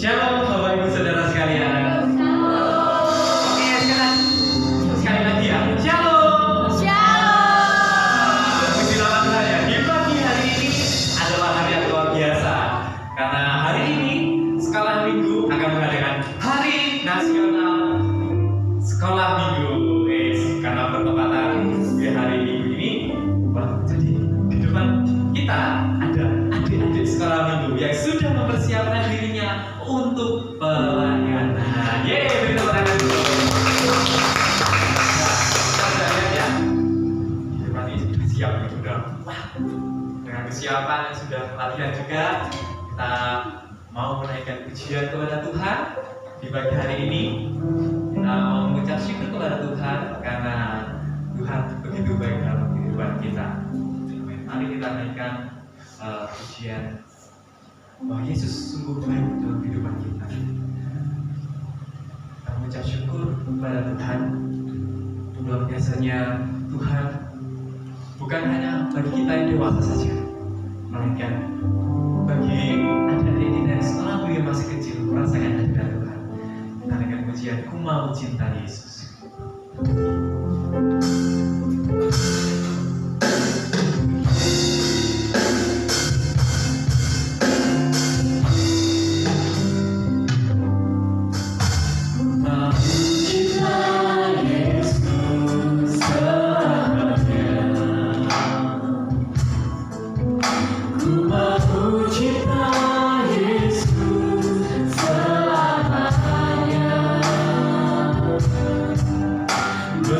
Shalom Bapak Ibu Saudara sekalian. Oke, sekali lagi ya. Shalom. Puji nama Tuhan ya. Di pagi hari ini adalah hari yang luar biasa. Karena hari ini Sekolah Minggu akan mengadakan Hari Nasional Sekolah Minggu. Karena bertepatan di hari Minggu ini, jadi di depan kita ada adik-adik Sekolah Minggu yang sudah mempersiapkan dirinya untuk pelayanan. Beri tepuk tangan dulu. Kita sudah lihat ya, di depan ini sudah siap, sudah dengan kesiapan sudah latihan juga. Kita mau menaikkan pujian kepada Tuhan di pagi hari ini. Kita mau mengucap syukur kepada Tuhan karena Tuhan begitu baik dalam kehidupan kita. Mari kita naikkan pujian bahwa Yesus sungguh baik dalam kehidupan kita. Kita mengucap syukur kepada Tuhan. Luar biasanya Tuhan bukan hanya bagi kita yang dewasa saja, melainkan bagi adik-adik kita yang sekolah yang masih kecil merasakan hadirat Tuhan. Kita naikkan pujian Ku Mau Cinta Yesus. Ku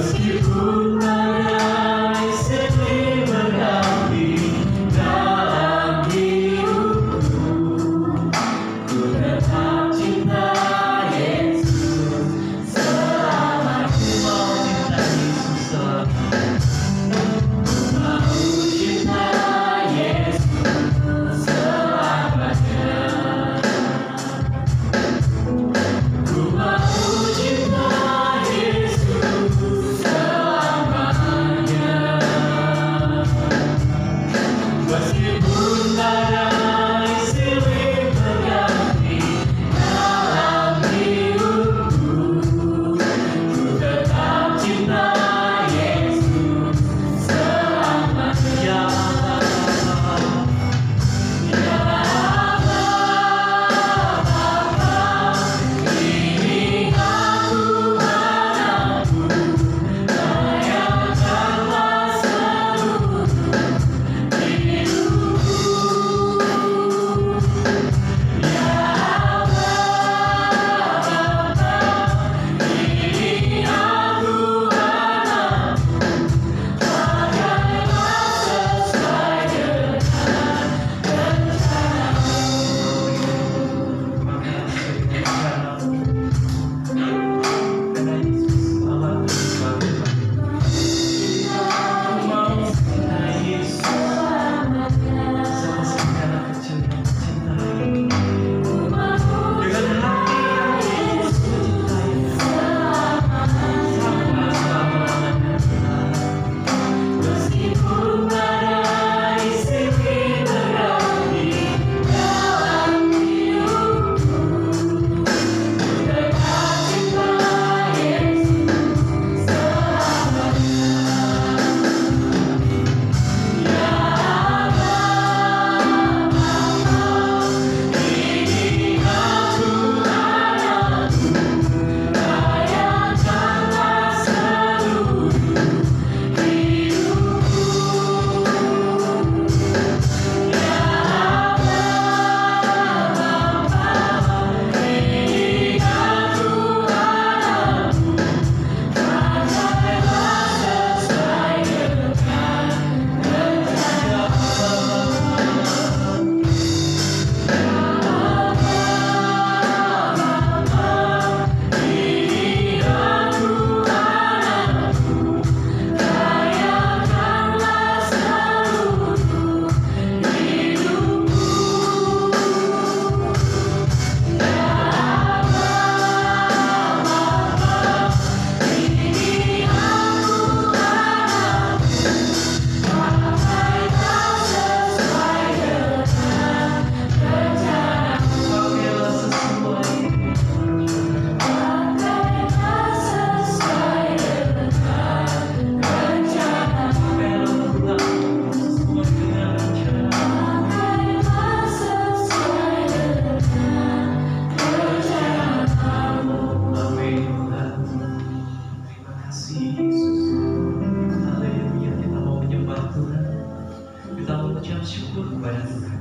mengucap syukur kepada Tuhan.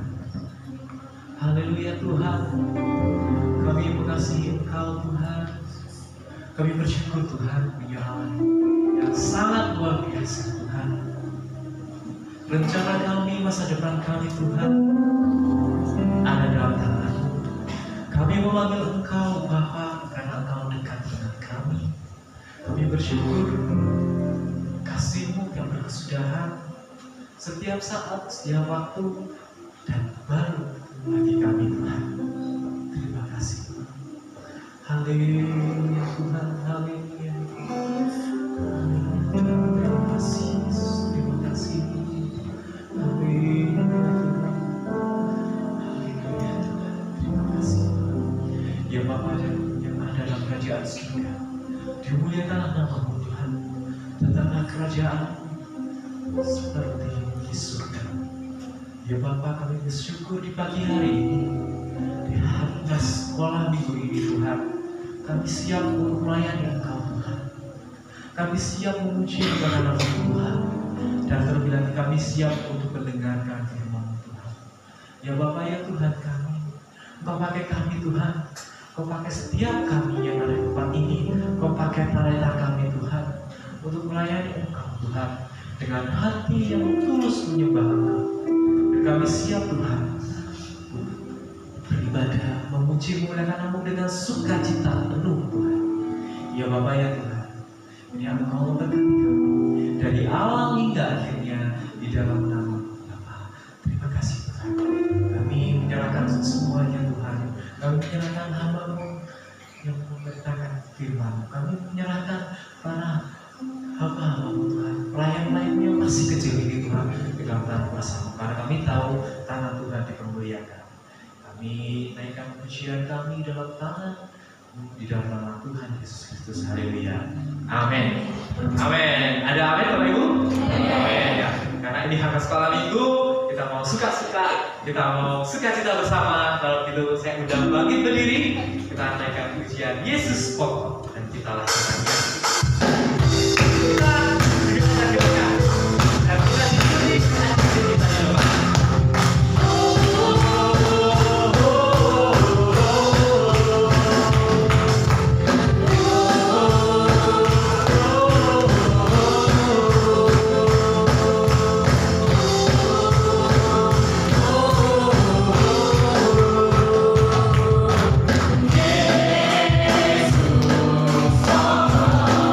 Haleluya Tuhan, kami mengasihi Engkau Tuhan. Kami bersyukur Tuhan punya Allah yang sangat luar biasa Tuhan. Rencana kami, masa depan kami Tuhan ada dalam tangan-Mu. Kami memanggil Engkau Bapa karena Engkau dekat dengan kami. Kami bersyukur kasih-Mu yang berkesudahan setiap saat, setiap waktu, dan baru bagi kami Tuhan. Terima kasih Tuhan. Haleluya Tuhan, haleluya. Terima kasih, terima kasih. Haleluya Tuhan. Haleluya Tuhan. Terima kasih. Ya Bapa yang ada dalam kerajaan surga, dimuliakanlah nama-Mu Tuhan. Datanglah kerajaan-Mu seperti di surga. Ya Bapa, kami bersyukur di pagi hari ini, di hari sekolah minggu ini Tuhan. Kami siap untuk melayani Engkau Tuhan. Kami siap memuji kepada nama Tuhan. Dan terlebih lagi kami siap untuk mendengarkan firman Tuhan. Ya Bapa ya Tuhan kami, Engkau pakai kami Tuhan. Kau pakai setiap kami yang ada di tempat ini. Kau pakai talenta kami Tuhan untuk melayani Engkau Tuhan dengan hati yang tulus menyembah Engkau. Dan kami siap Tuhan beribadah, memuji memuliakan nama-Mu dengan sukacita penuh Tuhan. Ya Bapa ya Tuhan, ini Engkau memberkati kami dari awal hingga akhirnya di dalam nama Bapa. Terima kasih Tuhan. Kami menyerahkan semuanya Tuhan. Kami menyerahkan hamba-Mu yang memberitakan firman-Mu. Kami menyerahkan para hamba-Mu Tuhan, pelayan-pelayan yang masih kecil ini Tuhan, di dalam tangan kuasa-Mu. Karena kami tahu tangan Tuhan dipermuliakan. Kami naikkan pujian kami dalam tangan di dalam nama Tuhan Yesus Kristus. Haleluya. Amin. Amin. Ada amin Bapak Ibu? Amin. Ya. Karena ini hari sekolah minggu, kita mau suka-suka, kita mau sukacita bersama. Kalau gitu saya undang bangkit berdiri, kita naikkan pujian Yesus pokok dan kita lakukan. Kita dengarkan dan kita diikuti kita Bapak. Yesus,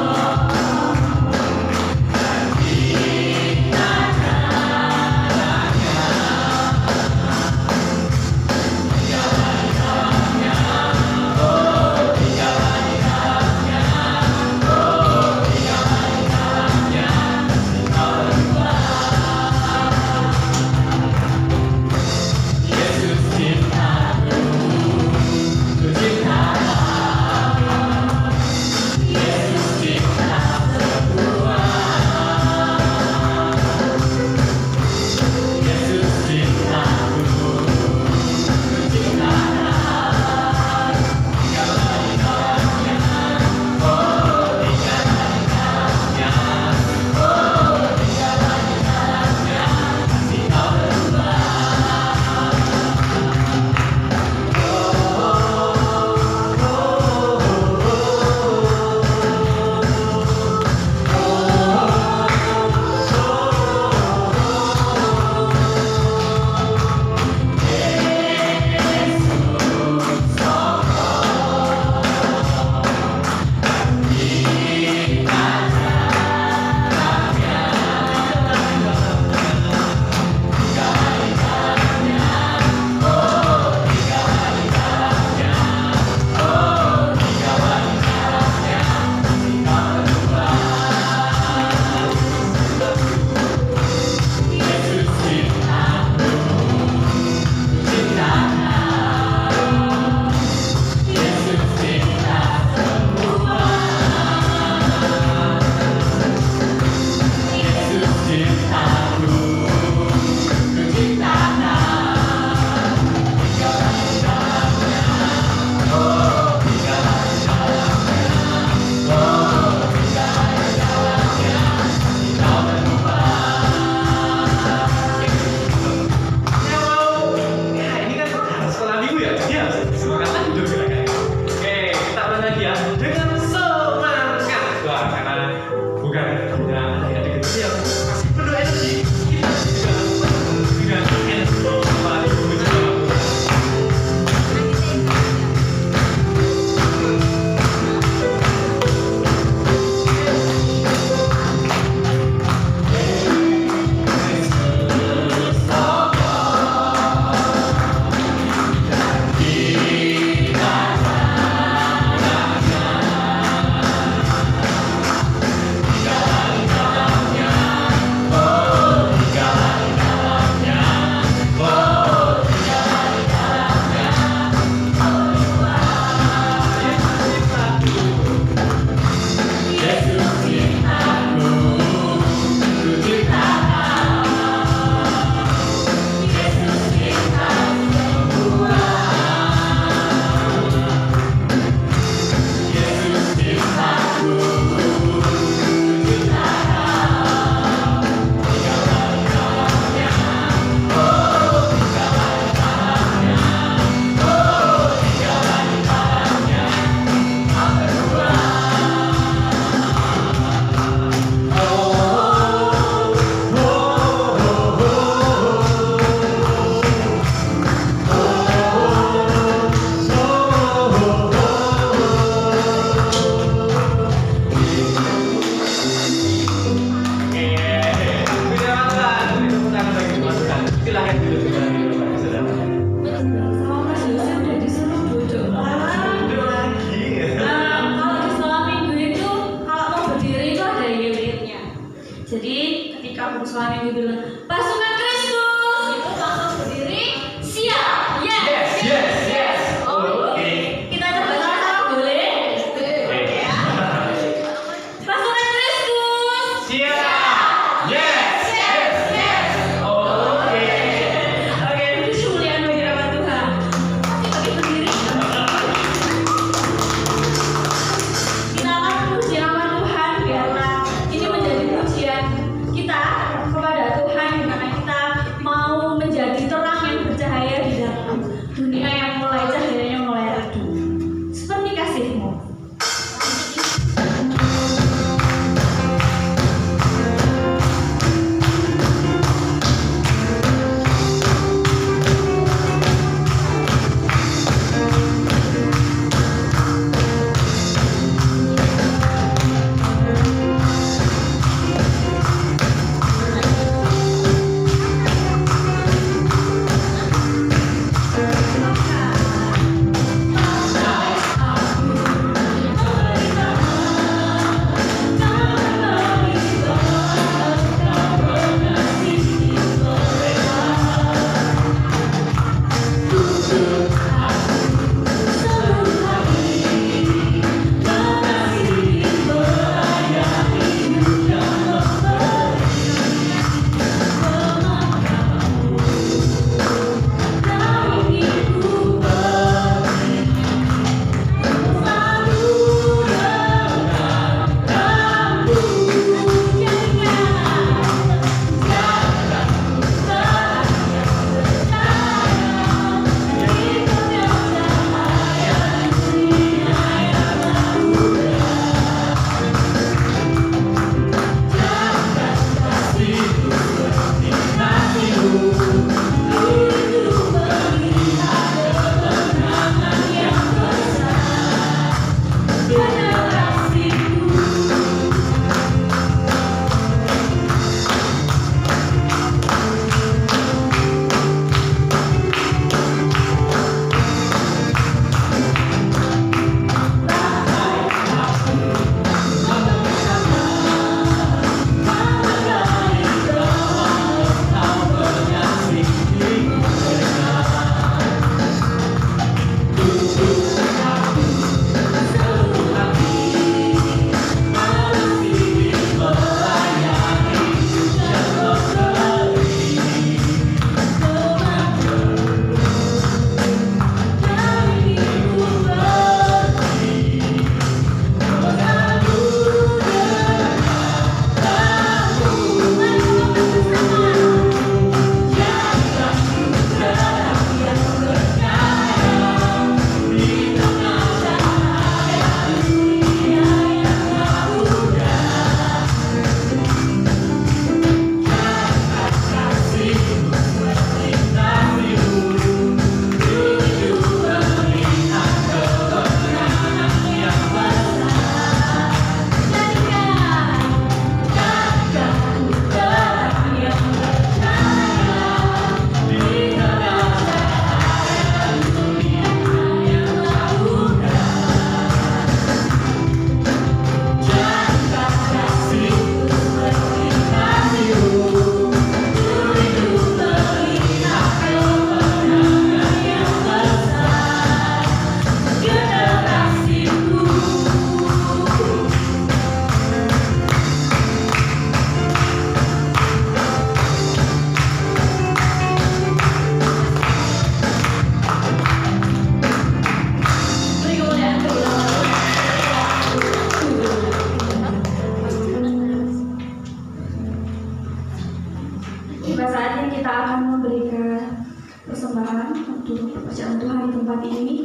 persembahan untuk pekerjaan Tuhan di tempat ini.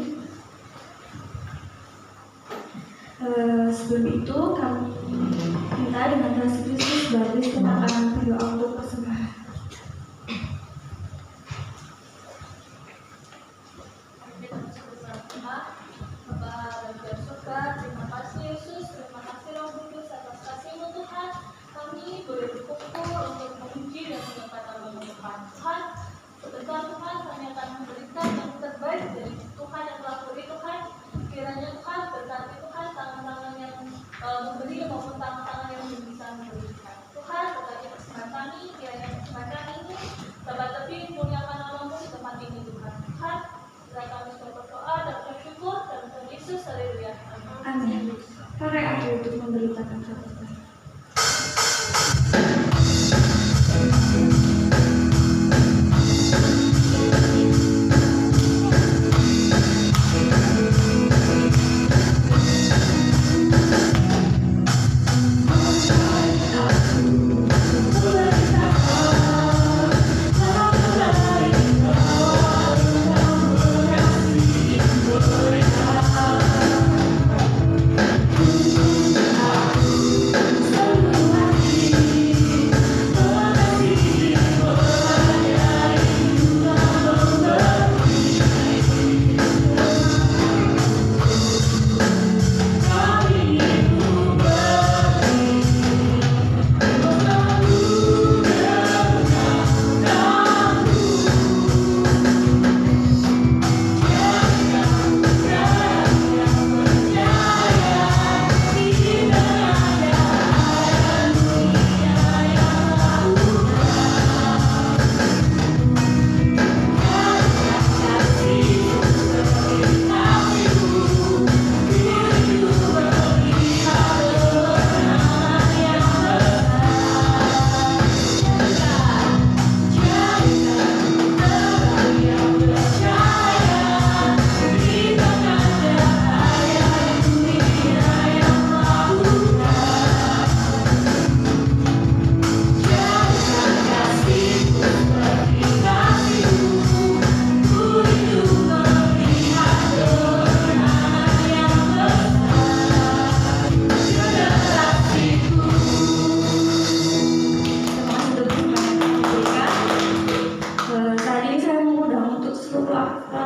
Sebelum itu kami minta dengan kasih Kristus Baptis kita akan berdoa untuk persembahan. Terima kasih Yesus, terima kasih Roh Kudus atas kasih-Mu Tuhan. Kami boleh berkumpul untuk memuji dan menyembah nama-Mu Tuhan. Tuhan, sebentar Tuhan kami akan memberikan yang terbaik dari Tuhan yang telah beri Tuhan. Kiranya Tuhan berkati Tuhan tangan-tangan yang memberi maupun tangan-tangan yang bisa memberikan. Tuhan, berkati persembahan kami, kiranya persembahan kami ini dapat lebih muliakan nama-Mu di tempat ini Tuhan. Tuhan, bila kami sudah berdoa dan bersyukur dan Tuhan Yesus, haleluya. Amin. Pakai aku untuk memberitakan kabar.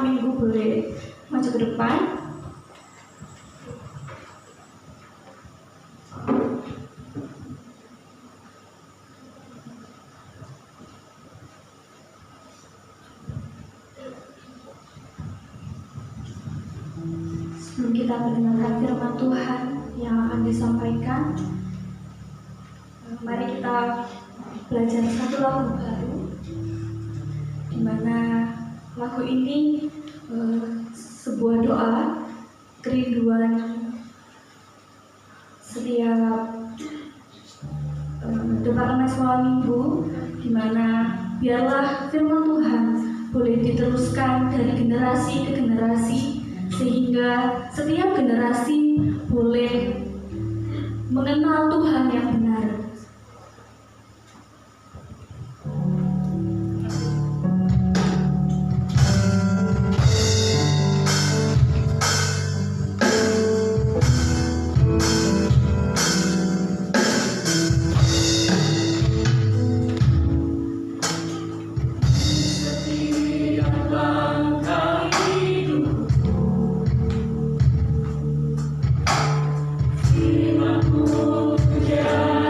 Minggu boleh maju ke depan. Sebelum kita mendengarkan firman Tuhan yang akan disampaikan, mari kita belajar satu lagu baru, di mana lagu ini sebuah doa kerinduan setiap Departemen Sekolah Minggu, di mana biarlah firman Tuhan boleh diteruskan dari generasi ke generasi, sehingga setiap generasi boleh mengenal Tuhan yang benar. Yeah.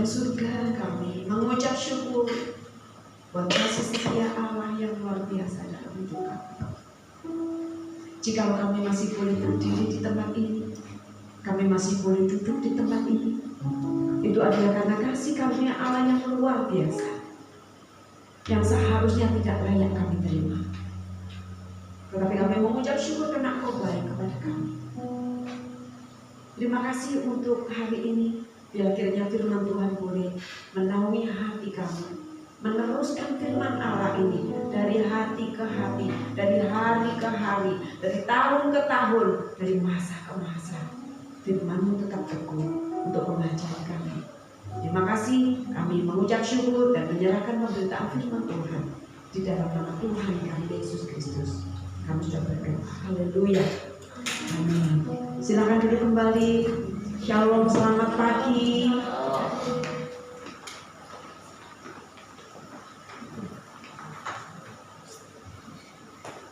dan surga kami mengucap syukur buat kasih setia Allah yang luar biasa dalam hidup kami. Jika kami masih boleh berdiri di tempat ini, kami masih boleh duduk di tempat ini, itu adalah karena kasih karunia Allah yang luar biasa, yang seharusnya tidak layak kami terima. Tetapi kami mengucap syukur karena Engkau baik kepada kami. Terima kasih untuk hari ini. Bila kiranya firman Tuhan boleh menaungi hati kami, meneruskan firman Allah ini dari hati ke hati, dari hari ke hari, dari tahun ke tahun, dari masa ke masa. Firman-Mu tetap teguh untuk mengajar kami. Terima kasih, kami mengucap syukur dan menyerahkan pemberitaan firman Tuhan di dalam nama Tuhan kami Yesus Kristus. Kami sudah berdoa. Haleluya. Amin. Silakan duduk kembali. Shalom, selamat pagi.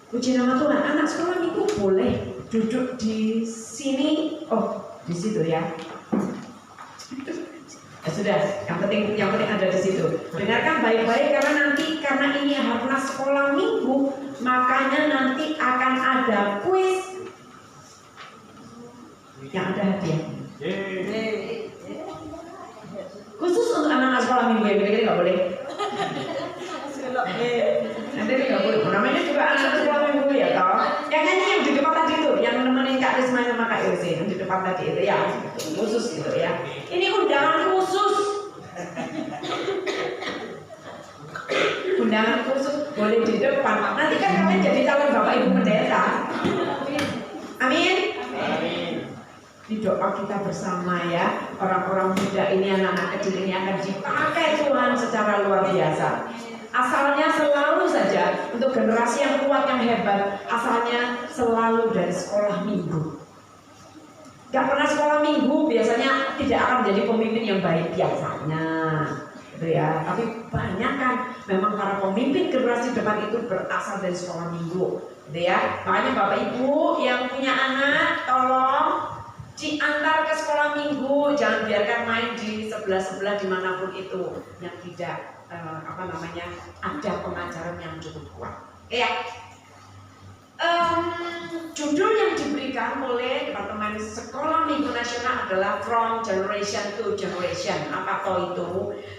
Puji nama Tuhan. Anak sekolah minggu boleh duduk di sini. Oh, di situ ya. Sudah, yang penting ada di situ. Dengarkan baik-baik karena ini harusnya sekolah minggu, makanya nanti akan ada kuis yang ada hadiah. Khusus untuk anak-anak sekolah minggu yang gede-gede nggak boleh. Nanti nggak boleh. Namanya juga anak sekolah minggu ya toh. Yang nyanyi yang di depan tadi itu, yang nemenin Kak Risma sama Kak Ilse yang di depan tadi itu ya, khusus gitu ya. Ini undangan khusus. Undangan khusus boleh di depan. Nanti kan kalian jadi calon Bapak Ibu pendeta. Amin. Di doa kita bersama ya, orang-orang muda ini, anak-anak kecil ini akan dipakai Tuhan secara luar biasa. Asalnya selalu saja untuk generasi yang kuat, yang hebat, asalnya selalu dari sekolah minggu. Gak pernah sekolah minggu biasanya tidak akan menjadi pemimpin yang baik biasanya, gitu ya. Tapi banyak kan memang para pemimpin generasi depan itu berasal dari sekolah minggu, gitu ya. Makanya Bapak Ibu yang punya anak, tolong diantar ke sekolah minggu, jangan biarkan main di sebelah-sebelah dimanapun itu yang tidak ada pengajaran yang cukup kuat. Oke ya. Judul yang diberikan oleh Departemen Sekolah Minggu Nasional adalah From Generation to Generation. Apa toh itu?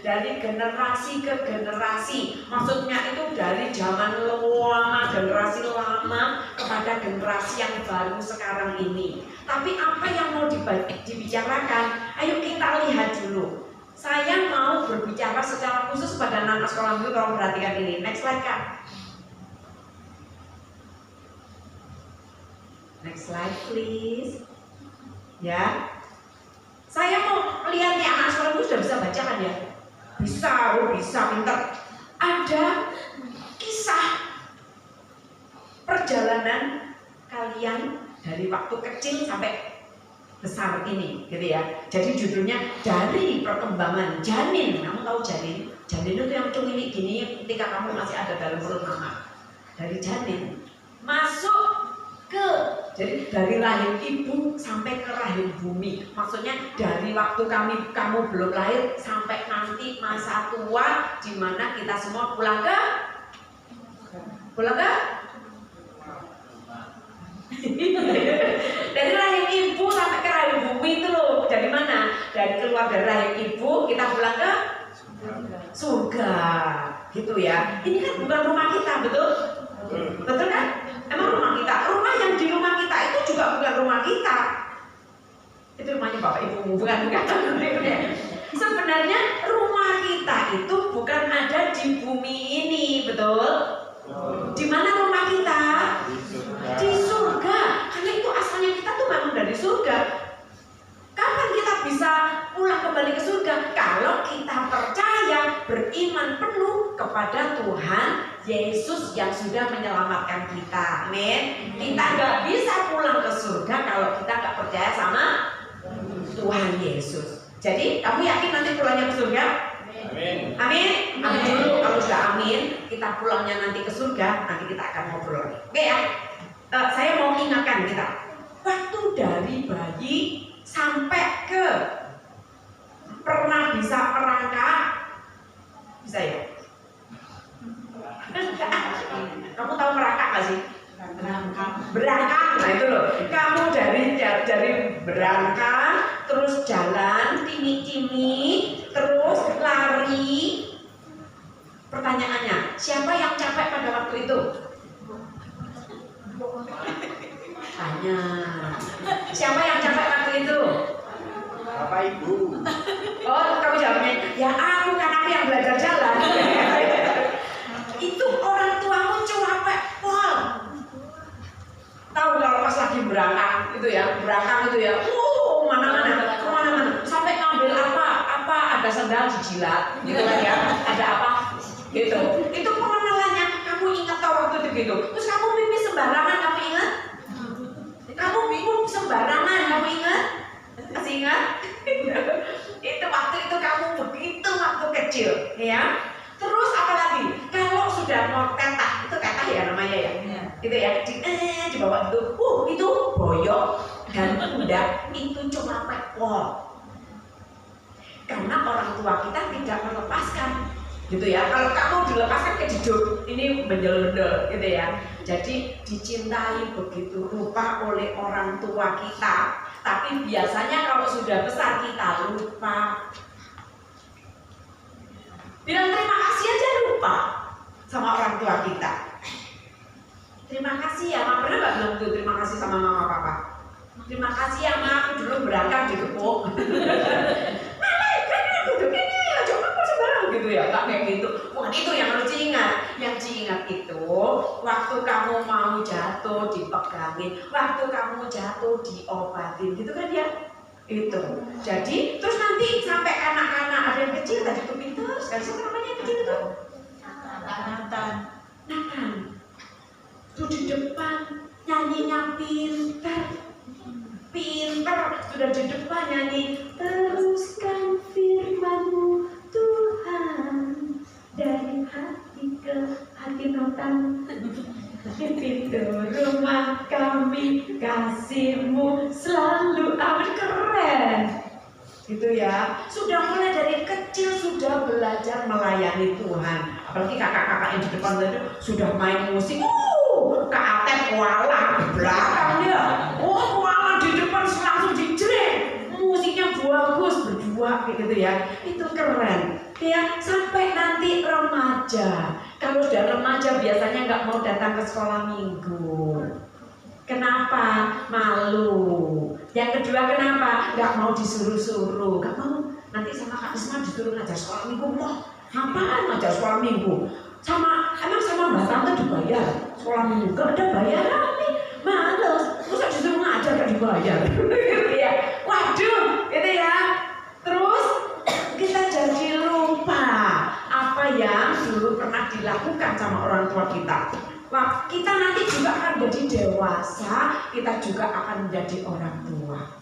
Dari generasi ke generasi. Maksudnya itu dari zaman lama, generasi lama kepada generasi yang baru sekarang ini. Tapi apa yang mau dibicarakan? Ayo kita lihat dulu. Saya mau berbicara secara khusus pada anak sekolah minggu. Tolong perhatikan ini. Next slide Kak. Next slide please. Ya. Saya mau lihat nih anak sekolah minggu sudah bisa baca kan ya? Bisa, pintar. Ada kisah perjalanan kalian dari waktu kecil sampai besar ini, gitu ya. Jadi judulnya dari perkembangan janin. Kamu tahu janin? Janin itu yang cumi gini ketika kamu masih ada dalam perut mama. Dari janin masuk ke, jadi dari rahim ibu sampai ke rahim bumi. Maksudnya dari waktu kamu belum lahir sampai nanti masa tua, di mana kita semua pulang ke dari rahim ibu sampai ke rahim bumi itu loh. Dari mana? Dari keluar dari rahim ibu kita pulang ke surga, gitu ya. Ini kan bukan rumah kita, betul? Betul kan? Emang rumah kita. Rumah yang di rumah kita itu juga bukan rumah kita. Itu rumahnya Bapak Ibu, bukan. Sebenarnya rumah kita itu bukan ada di bumi ini, betul? Di mana rumah kita? Di surga. Karena itu asalnya kita tuh memang dari surga. Kapan kita bisa pulang kembali ke surga? Kalau kita percaya, beriman penuh kepada Tuhan Yesus yang sudah menyelamatkan kita. Amin. Kita nggak bisa pulang ke surga kalau kita nggak percaya sama Tuhan Yesus. Jadi kamu yakin nanti pulangnya ke surga? Amin. Amin. Amin dulu. Kalau sudah amin, kita pulangnya nanti ke surga. Nanti kita akan ngobrol lagi. Oke ya. Saya mau ingatkan kita. Waktu dari bayi sampai ke pernah bisa berangkat, terus jalan, timik-timik, terus lari. Pertanyaannya, siapa yang capek pada waktu itu? Tanya. Siapa yang capek waktu itu? Bapak Ibu. Oh, kamu jawabnya, ya aku kan aku yang belajar jalan. Itu orang tuamu capek pol. Tahu kalau pas lagi berangkat itu ya, mana-mana, sampai ngambil apa ada sendal dijilat, gitu kan ya, ada apa, gitu. Itu pengenalannya, kamu ingat tahu waktu itu gitu. Terus kamu pipis sembarangan, kamu ingat? Kamu bingung sembarangan, kamu ingat? Masih ingat? Itu waktu itu kamu begitu waktu kecil, ya. Terus apa lagi? Kalau sudah mau tetah, itu tetah ya namanya ya. Gitu ya, di bawah itu boyok dan kuda itu cuma pekol. Karena orang tua kita tidak melepaskan, gitu ya. Kalau kamu dilepaskan ke hidup, ini menjelendel, gitu ya. Jadi dicintai begitu rupa oleh orang tua kita. Tapi biasanya kalau sudah besar kita lupa. Bilang terima kasih aja lupa sama orang tua kita. Terima kasih ya, Ma. Pernah nggak bilang tuh terima kasih sama mama papa? Terima kasih ya, Ma. Aku dulu berangkat di Gepok. Malah, duduk ini ya, coba kok sembarang gitu ya, nggak kayak gitu. Bukan itu yang harus diingat. Yang diingat itu waktu kamu mau jatuh dipegangin, waktu kamu jatuh diobatin, gitu kan ya? Itu. Jadi terus nanti sampai anak-anak ada yang kecil tadi tuh pintar sekali. Siapa namanya yang kecil itu? Nathan. Tuh di depan nyanyinya pintar, sudah di depan nyanyi. Teruskan firman-Mu Tuhan dari hati ke hati. Nathan. Pintu rumah kami, kasih-Mu selalu aman. Keren gitu ya. Sudah mulai dari kecil sudah belajar melayani Tuhan. Apalagi kakak-kakak yang di depan tadi sudah main musik. Kak Atep kuala di belakangnya. Kuala di depan langsung dijreng. Musiknya bagus berdua kayak gitu ya. Itu keren ya. Sampai nanti remaja. Kalau sudah remaja biasanya nggak mau datang ke sekolah minggu. Kenapa? Malu. Yang kedua kenapa? Nggak mau disuruh-suruh. Nggak mau. Nanti sama Kak Isma disuruh ngajar sekolah minggu. Mau ngapain ngajar sekolah minggu? Emang sama Mbak Tante dibayar sekolah minggu? Gak ada bayaran nih. Males. Masa disuruh ngajar gak dibayar? Gitu ya. Waduh, gitu ya. Terus kita jadi lupa apa yang dulu pernah dilakukan sama orang tua kita. Wah, kita nanti juga akan jadi dewasa, kita juga akan menjadi orang tua.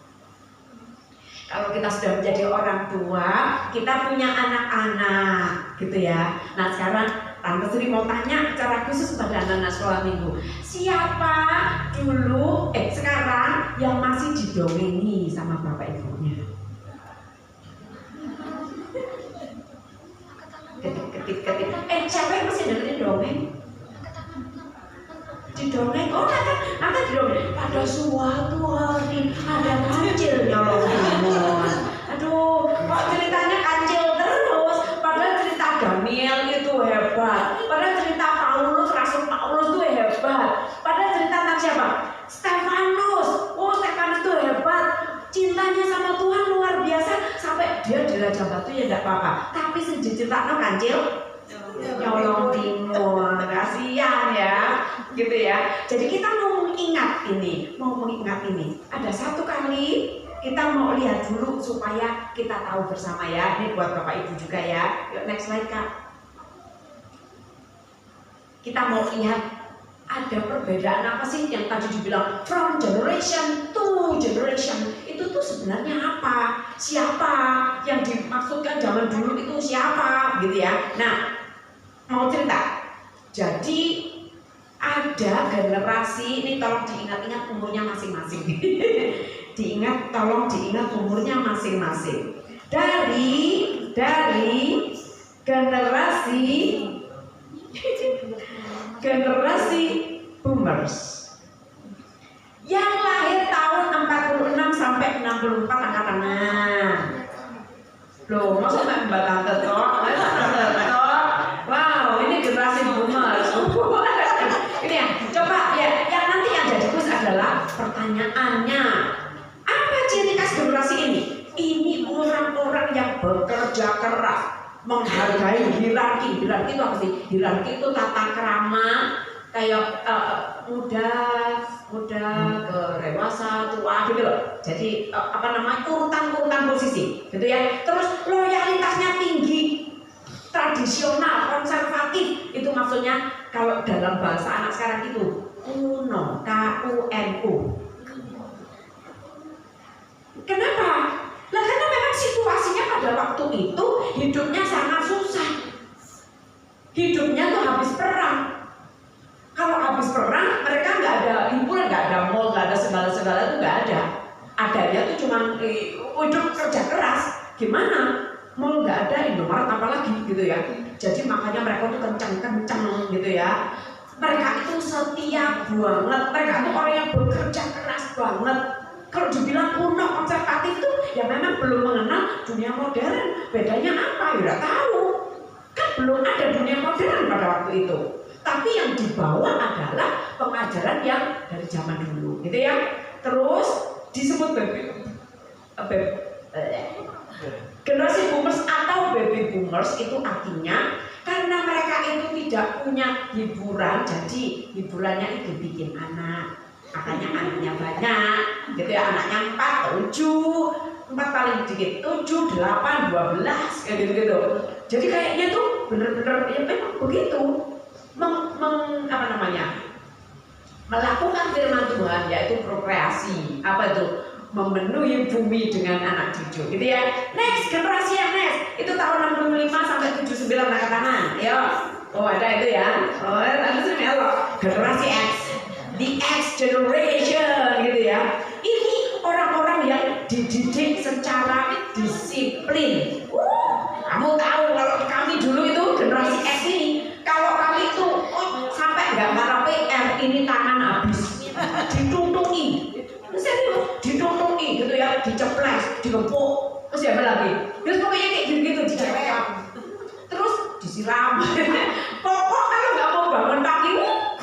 Kalau kita sudah menjadi orang tua, kita punya anak-anak, gitu ya. Nah sekarang Tante Sri mau tanya secara khusus pada anak-anak sekolah minggu. Siapa dulu, sekarang yang masih didongengi sama bapak ibunya? Ketik. Siapa yang masih dengerin dongeng? Didongeng, nanti didongeng. Pada suatu hari ada kancil nyolong timun. Aduh, kok ceritanya kancil terus? Padahal cerita Daniel itu hebat. Padahal cerita Rasul Paulus itu hebat. Padahal cerita tentang siapa? Stefanus. Stefanus itu hebat. Cintanya sama Tuhan luar biasa. Sampai dia dilajang batu ya tidak apa-apa. Tapi diceritakan kancil nyolong timun. Kasihan ya. Gitu ya. Jadi kita mau mengingat ini. Ada satu kali kita mau lihat dulu supaya kita tahu bersama ya. Ini buat Bapak Ibu juga ya. Yuk next slide Kak. Kita mau lihat ada perbedaan apa sih yang tadi dibilang from generation to generation. Itu tuh sebenarnya apa? Siapa yang dimaksudkan zaman dulu itu siapa gitu ya. Nah, mau cerita. Jadi ada generasi, ini tolong diingat-ingat umurnya masing-masing. Tolong diingat umurnya masing-masing. Dari generasi boomers yang lahir tahun 46 sampai 64 angkat tangan. Loh, masa Mbak Tante toh? Wow, ini generasi boomers. Ini ya, coba ya, yang nanti yang jadi kuis adalah pertanyaannya. Apa ciri khas generasi ini? Ini orang-orang yang bekerja keras, menghargai hierarki. Hierarki itu apa sih? Hierarki itu tata krama kayak muda ke dewasa, tua gitu loh. Jadi urutan posisi, gitu ya. Terus loyalitasnya tinggi, tradisional, konservatif. Itu maksudnya kalau dalam bahasa anak sekarang itu kuno, KUNU. Kenapa? Lah karena memang situasinya pada waktu itu hidupnya sangat susah. Hidupnya tuh habis perang. Kalau habis perang mereka nggak ada hiburan, nggak ada mall, nggak ada segala-segala itu nggak ada. Adanya tuh cuma hidup kerja keras. Gimana? Mall nggak ada, Indomaret apalagi gitu ya. Jadi makanya mereka tuh kencang-kencang gitu ya. Mereka itu setia banget. Mereka tuh orang yang bekerja keras banget. Kalau dibilang kuno konservatif itu ya memang belum mengenal dunia modern. Bedanya apa? Ya nggak tahu. Kan belum ada dunia modern pada waktu itu. Tapi yang dibawa adalah pengajaran yang dari zaman dulu, gitu ya. Terus disebut generasi boomers atau baby boomers itu artinya karena mereka itu tidak punya hiburan, jadi hiburannya itu bikin anak. Makanya anaknya banyak, gitu ya. Anaknya 4, 7, 4 paling dikit 7, 8, 12 kayak gitu-gitu. Jadi kayaknya tuh bener-bener ya memang begitu. Melakukan firman Tuhan yaitu prokreasi. Apa itu? Memenuhi bumi dengan anak cucu, gitu ya. Next, generasi yang next itu tahun 65 sampai 79 angkat tangan. Yo. Oh, ada itu ya. Oh, ada sini ya. Generasi X. The X generation, gitu ya. Ini orang-orang yang dididik secara disiplin. Kamu tahu kalau kami dulu itu generasi X ini, kalau kami itu sampai nggak marah PR, ini tangan habis dituntungi, serius dituntungi gitu ya, diceples, digempuk, terus apa lagi? Terus pokoknya kayak gitu-gitu diceples, terus disiram. Pokok kalau nggak mau bangun pagi,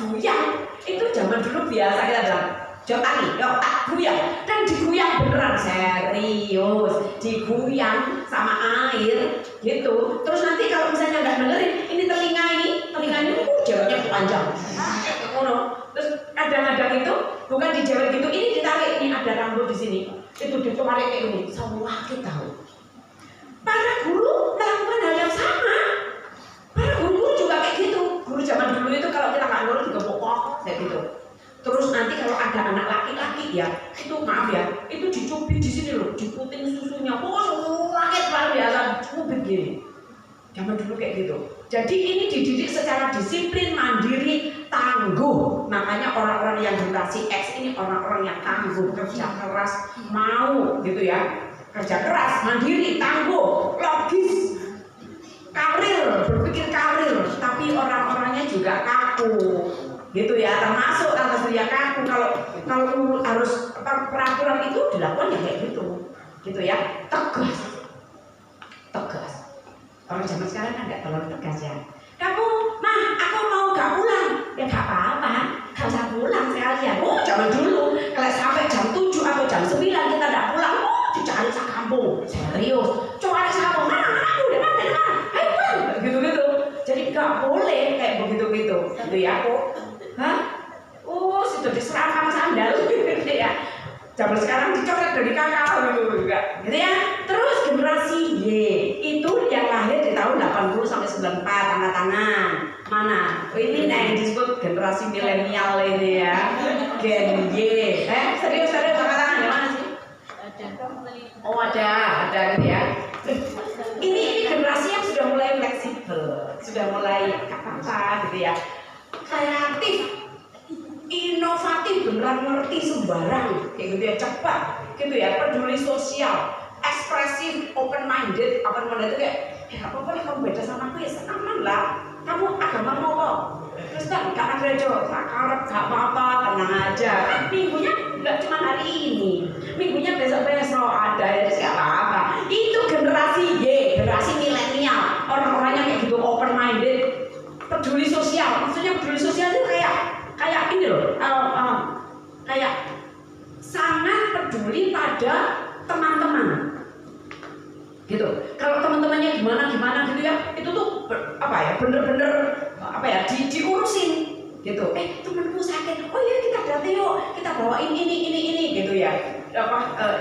guyang. Itu zaman dulu biasa kita bilang, jauh tani, yuk tak guyang, dan diguyang beneran serius, diguyang sama air gitu. Terus nanti kalau misalnya nggak dengerin, ini telinga ini jawabnya panjang. Terus kadang-kadang itu bukan dijawab gitu, ini ditarik, ini ada rambut di sini, itu ditarik kayak ini, semua kita tahu. Para guru melakukan hal yang sama. Para guru juga kayak gitu. Guru zaman dulu itu kalau kita nggak nurut juga pokok kayak gitu. Terus nanti kalau ada anak laki-laki ya, itu maaf ya, itu dicubit di sini loh, diputing susunya, langit luar biasa, cubit gini. Zaman dulu kayak gitu. Jadi ini dididik secara disiplin, mandiri, tangguh. Makanya orang-orang yang generasi X ini orang-orang yang tangguh, kerja keras, mau gitu ya, kerja keras, mandiri, tangguh, logis, karir, berpikir karir. Tapi orang-orangnya juga kaku. Gitu ya, termasuk tante Surya kaku. Kalau harus peraturan itu dilakukan ya kayak gitu ya, tegas. Orang zaman sekarang kan nggak terlalu tegas ya. Kamu, mah, aku mau gak pulang, ya gak apa-apa, gak usah pulang sekalian. Oh, zaman dulu, kalau sampai jam 7 atau jam 9 kita nggak pulang, dicari sak kampung, serius. Coba sak kampung, mana aku, di mana, ayo pulang, gitu-gitu. Jadi nggak boleh kayak begitu-gitu, gitu ya, kok. Hah? Oh, sudah diserang sama sandal, gitu ya. Zaman sekarang dicoret dari kakak, gitu ya. Terus generasi Y itu yang lahir di tahun 80 sampai 94, angkat tangan. Mana? Oh, ini yang disebut generasi milenial ini ya. Gen Y. Serius angkat tangan, yang mana sih? Oh, ada gitu ya. Ini generasi yang sudah mulai fleksibel, sudah mulai apa gitu ya. Kreatif, inovatif, beneran ngerti sembarang kayak gitu ya, cepat gitu ya, peduli sosial, ekspresif, open minded itu kayak ya apa-apa nih kamu beda sama aku ya senang lah. Kamu agama mau kok Kristen gak ada gereja, sakarep gak apa-apa, tenang aja. Kan minggunya nggak cuma hari ini, minggunya besok-besok ada, jadi gak apa-apa. Itu generasi Y, generasi milenial, orang-orangnya kayak gitu open minded, peduli sosial. Maksudnya peduli sosial itu kayak ini loh, kayak sangat peduli pada teman-teman. Gitu. Kalau teman-temannya gimana gitu ya, itu tuh bener-bener diurusin gitu. Temanku sakit, oh ya kita datang yuk, kita bawain ini gitu ya,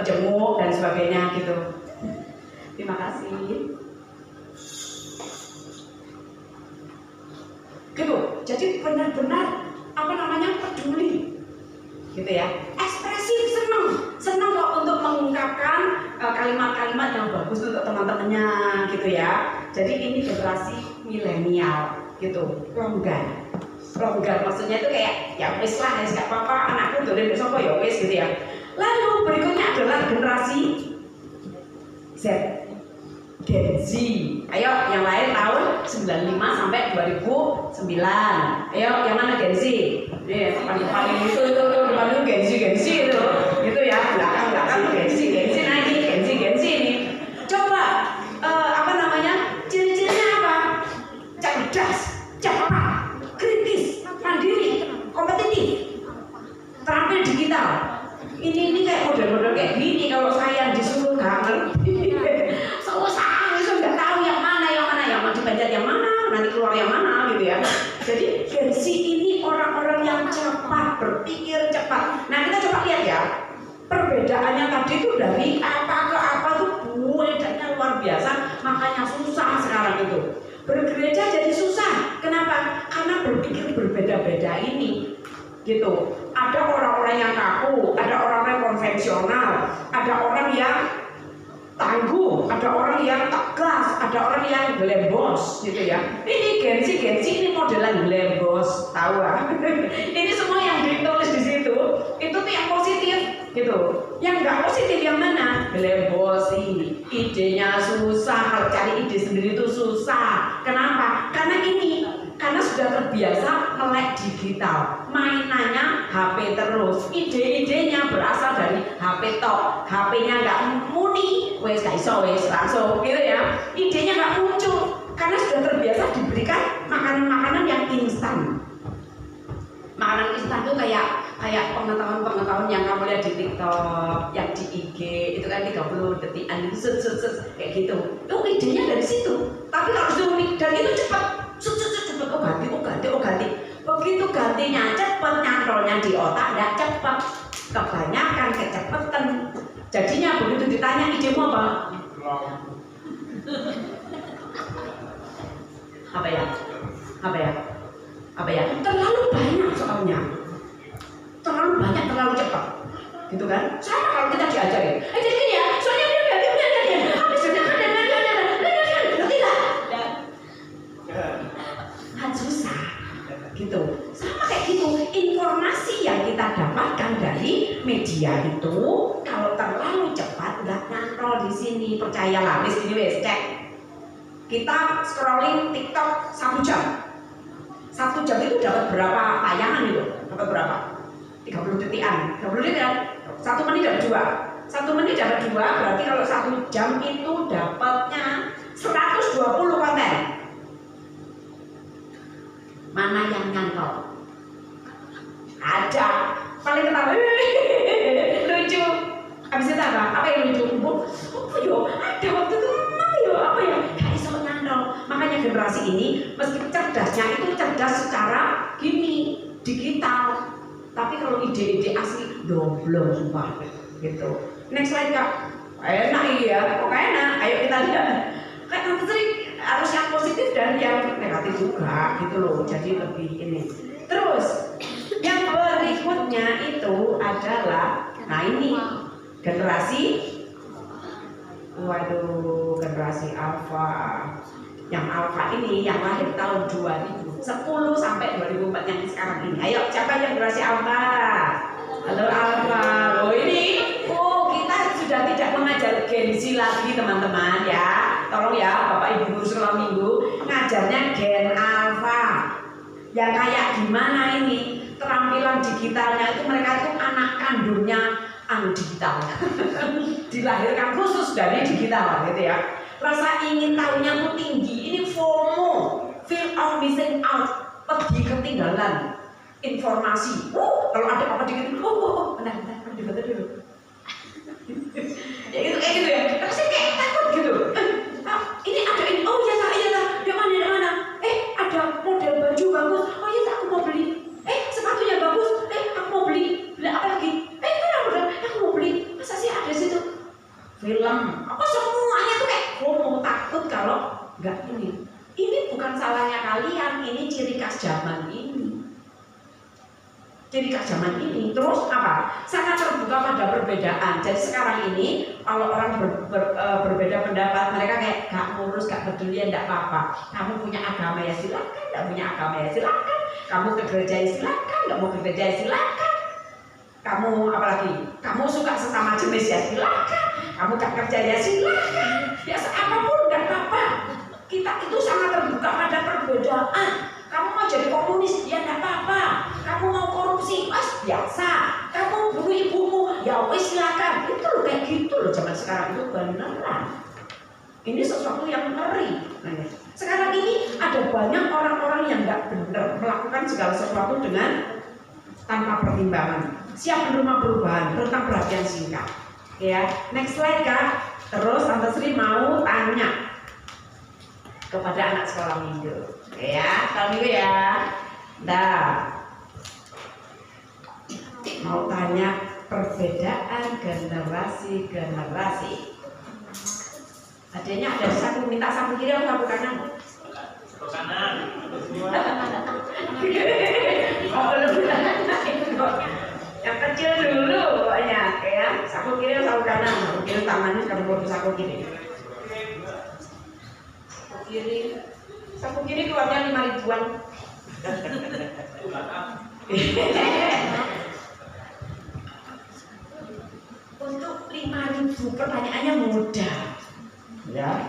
jenguk dan sebagainya gitu. Terima kasih. Gitu. Jadi benar-benar peduli gitu ya, ekspresif, senang kok untuk mengungkapkan kalimat-kalimat yang bagus untuk teman-temannya gitu ya. Jadi ini generasi milenial gitu, longgar maksudnya itu kayak ya wis lah, nggak apa-apa, anakku dolen besok ya wis gitu ya. Lalu berikutnya adalah generasi Z, Gen Z. Ayo yang lain tahun 95 sampai 2009. Ayo yang mana Gen Z? Paling itu depan Gen Z itu gitu ya, belakang Gen Z. Nah ini Gen Z ini. Coba ciri-cirinya apa? Cerdas, cepat, kritis, mandiri, kompetitif, terampil digital. Ini kayak model-model kayak gini kalau saya disuruh gak ngerti. Susah, itu nggak tahu yang mana, yang mau dipencet yang mana, nanti keluar yang mana gitu ya. Jadi Gen Z ini orang-orang yang cepat, berpikir cepat. Nah kita coba lihat ya, perbedaannya tadi itu dari apa ke apa tuh bedanya luar biasa, makanya susah sekarang itu. Bergereja jadi susah. Kenapa? Karena berpikir berbeda-beda ini gitu. Ada orang-orang yang kaku, ada orang-orang konvensional, ada orang yang tangguh, ada orang yang tegas, ada orang yang glembos gitu ya. Ini Gen Z ini modelan glembos, tahu lah. Ini semua yang ditulis di situ itu tuh yang positif gitu. Yang nggak positif yang mana? Glembos ini. Idenya susah, kalau cari ide sendiri itu susah. Kenapa? Karena sudah terbiasa melek digital, mainannya HP terus, ide-idenya berasal dari HP tok, HP-nya nggak muni, wes gak iso, wes langsung gitu ya, idenya nggak muncul, karena sudah terbiasa diberikan makanan-makanan yang instan. Makanan instan itu kayak pengetahuan yang kamu lihat di TikTok, yang di IG, itu kan 30 detikan itu kayak gitu. Itu idenya dari situ. Tapi kalau zooming dan itu cepat, cepet ganti. Begitu gantinya cepat, nyantolnya di otak nggak cepat. Kebanyakan kecepatan. Jadinya begitu ditanya idemu apa? Apa ya? Terlalu banyak soalnya. Terlalu banyak, terlalu cepat. Gitu kan? Sama kalau kita diajarin. Jadi gini ya, soalnya dia habis sudah kan susah. Gitu. Sama kayak gitu. Informasi yang kita dapatkan dari media itu kalau terlalu cepat nggak nyantol di sini. Percayalah, wes cek. Kita scrolling TikTok 1 jam. 1 jam itu dapat berapa tayangan itu? Dapat berapa? 30 detikan. 1 menit dapat 2. 1 menit dapat 2, berarti kalau 1 jam itu dapatnya 120 konten. Mana yang nyantol? Ada. Paling ketawa. Lucu. Habis itu apa? Apa yang lucu? Ada waktu itu apa ya? Gak iso nyantol. Makanya generasi ini meski cerdasnya itu cerdas secara gini, digital. Tapi kalau ide-ide asli belum sumpah gitu. Next slide Kak. Enak iya, kok enak. Ayo kita lihat. Kayak Tante Sri harus yang positif dan yang negatif juga gitu loh. Jadi lebih ini. Terus yang berikutnya itu adalah, nah ini generasi Alpha. Yang Alpha ini yang lahir tahun 2010 sampai 2004 yang sekarang ini. Ayo siapa yang generasi Alpha? Halo Alpha. Oh ini, kita sudah tidak mengajar Gen Z lagi teman-teman ya. Tolong ya Bapak Ibu guru sekolah minggu ngajarnya Gen Alpha. Yang kayak gimana ini? Keterampilan digitalnya itu mereka itu anak kandungnya digital. Dilahirkan khusus dari digital gitu ya. Rasa ingin tahunya tuh tinggi. Ini FOMO, fear of missing out, pergi ketinggalan informasi. Kalau ada apa dikit, bentar, dibaca dulu. Ya gitu kayak gitu ya. Rasanya kayak takut gitu. Ini ada ini, oh iya tak, di mana? Ada model baju bagus. Oh iya tak, aku mau beli. Sepatunya bagus. Aku mau beli. Beli apa lagi? Aku mau beli. Masa sih ada situ? Film. Apa semuanya tuh kayak FOMO, takut kalau nggak ini. Ini bukan salahnya kalian, ini ciri khas zaman ini. Ciri khas zaman ini. Terus apa? Sangat terbuka pada perbedaan. Jadi sekarang ini kalau orang berbeda pendapat, mereka kayak gak ngurus, gak peduli, enggak apa-apa. Kamu punya agama ya silakan, enggak punya agama ya silakan. Kamu ke gereja ya silakan, enggak mau ke gereja ya silakan. Kamu apalagi? Kamu suka sesama jenis ya silakan. Kamu gak kerja ya silakan. Ya apapun enggak apa-apa. Kita itu sangat terbuka pada perbedaan. Kamu mau jadi komunis, ya enggak apa-apa. Kamu mau korupsi, mas biasa. Kamu bunuh ibumu, ya wis silakan. Itu loh kayak gitu loh zaman sekarang itu beneran. Ini sesuatu yang ngeri. Sekarang ini ada banyak orang-orang yang nggak benar melakukan segala sesuatu dengan tanpa pertimbangan. Siap menerima perubahan, tentang perhatian singkat. Ya, next slide Kak. Terus Tante Sri mau tanya kepada anak sekolah minggu. Ya, sekolah minggu ya. Nah, mau tanya perbedaan generasi. Adanya ada saku, minta saku kiri atau saku kanan? Saku kanan. Oh, belum. Yang kecil dulu pokoknya ya. Saku kiri atau saku kanan? Saku kiri tangannya sekarang mau saku kiri. Saku kiri keluarnya 5 ribuan. Untuk 5.000 pertanyaannya mudah. Ya,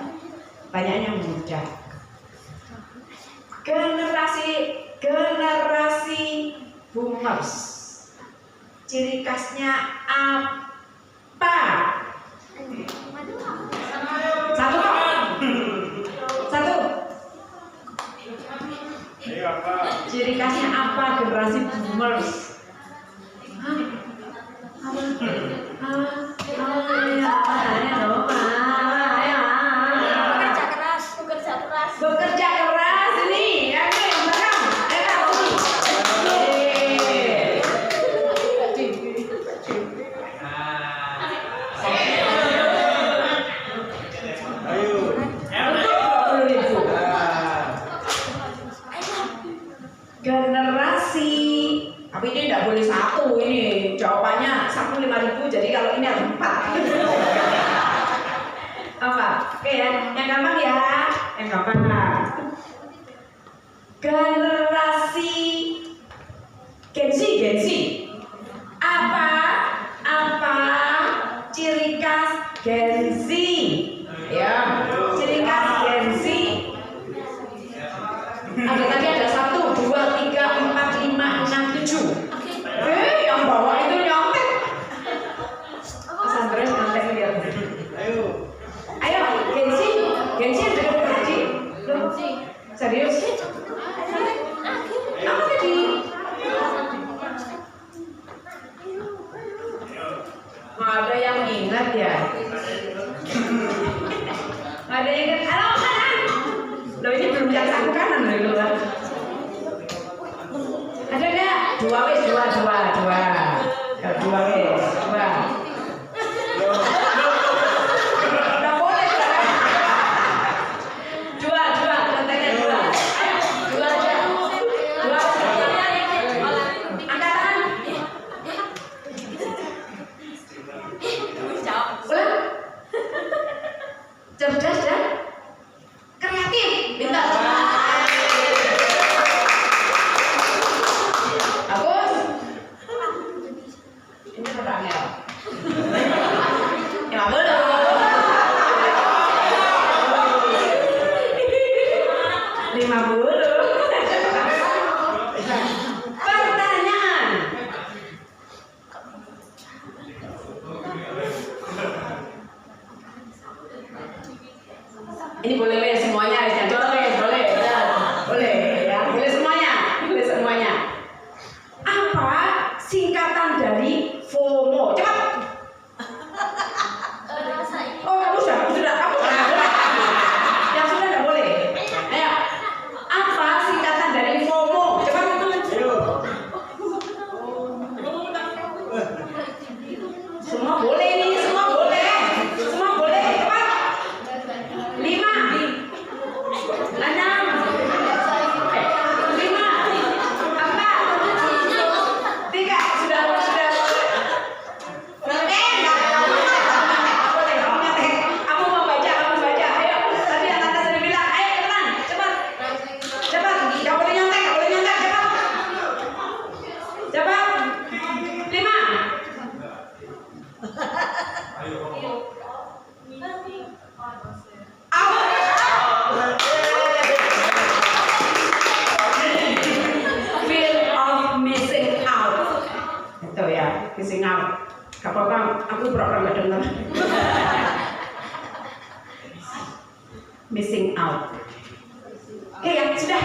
pertanyaannya mudah. Generasi boomers, ciri khasnya apa? Satu. Ciri khasnya apa generasi boomers? Bekerja keras ini, ya yang barang. Generasi, tapi ini tidak boleh satu ini jawabannya. Saku 5.000, jadi kalau ini harus 4. Apa? Oke ya, yang gampang ya, yang gampang lah. Generasi Gen Z. Apa ciri khas Gen Z? Ya, ciri khas Gen Z. Tadi ada 1, 2, 3, 4, 5, 6, 7. Yang bawah itu nyontek. Sandra nyontek lihat. Ayo, Gen Z ada tadi. Serius? Apa tadi? Ada yang ingat ya? Ada yang ingat? Halo kanan. Loh ini belum yang saku kanan loh itu kan. Ada nggak? 2 wes. Nggak boleh kan? 2. Kontennya 2. Ayo, 2 aja. 2. Angkat tangan. Ulang. Cerdas dan kreatif. Pintar. Bagus. Ini pertanyaan. Ya belum. sing out. Oke ya, sudah.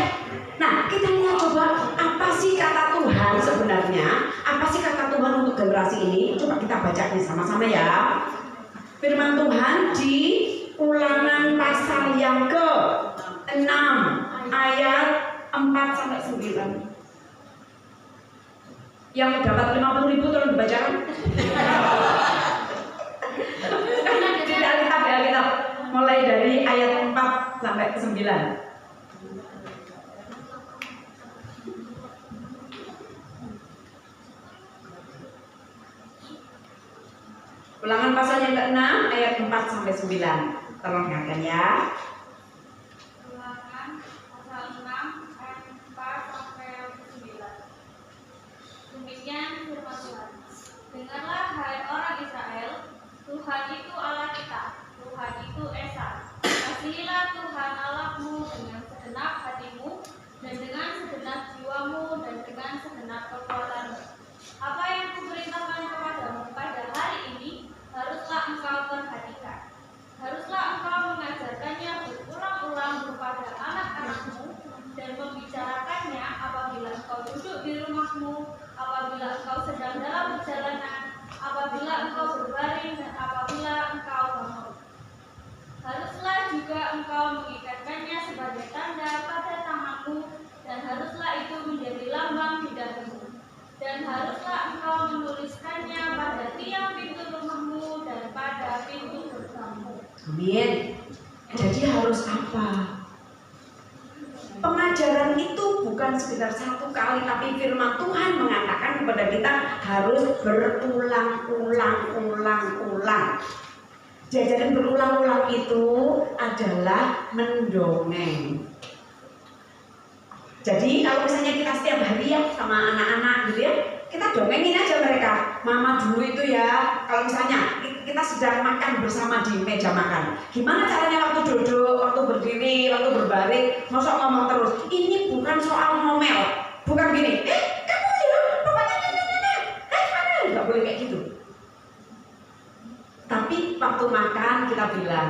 Nah, kita lihat coba apa sih kata Tuhan sebenarnya? Apa sih kata Tuhan untuk generasi ini? Coba kita baca nih sama-sama ya. Firman Tuhan di Ulangan pasal yang ke-6 ayat 4 sampai 9. Yang dapat 50.000 tolong dibacakan. Di Alkitab mulai dari ayat 4 sampai ke 9. Ulangan pasal yang ke-6 ayat 4 sampai 9. Tolong ingatkan ya. Ulangan pasal 6 ayat 4 sampai 9. Demikian firman Tuhan. Dengarlah hai orang Israel, Tuhan itu Allah kita, Tuhan itu Esa. Kasihilah Tuhan Allahmu dengan segenap hatimu dan dengan segenap jiwamu dan dengan segenap kekuatanmu. Apa yang kuperintahkan kepadamu pada hari ini haruslah engkau perhatikan. Haruslah engkau mengajarkannya berulang-ulang kepada anak-anakmu dan membicarakannya apabila engkau duduk di rumahmu, apabila engkau sedang dalam perjalanan, apabila engkau berbaring dan apabila engkau bangun. Haruslah juga engkau mengikatkannya sebagai tanda pada tanganmu dan haruslah itu menjadi lambang di dahimu. Dan haruslah engkau menuliskannya pada tiang pintu rumahmu dan pada pintu gerbangmu. Amin. Jadi harus apa? Pengajaran itu bukan sekedar satu kali, tapi firman Tuhan mengatakan kepada kita harus berulang-ulang. Jajaran berulang-ulang itu adalah mendongeng. Jadi kalau misalnya kita setiap hari ya sama anak-anak gitu ya, kita dongengin aja mereka. Mama dulu itu ya, kalau misalnya kita sedang makan bersama di meja makan, gimana caranya waktu duduk, waktu berdiri, waktu berbaring, masa ngomong terus. Ini bukan soal ngomel, bukan gini. Kamu ya, papanya nenek, nggak boleh kayak gitu. Tapi waktu makan kita bilang,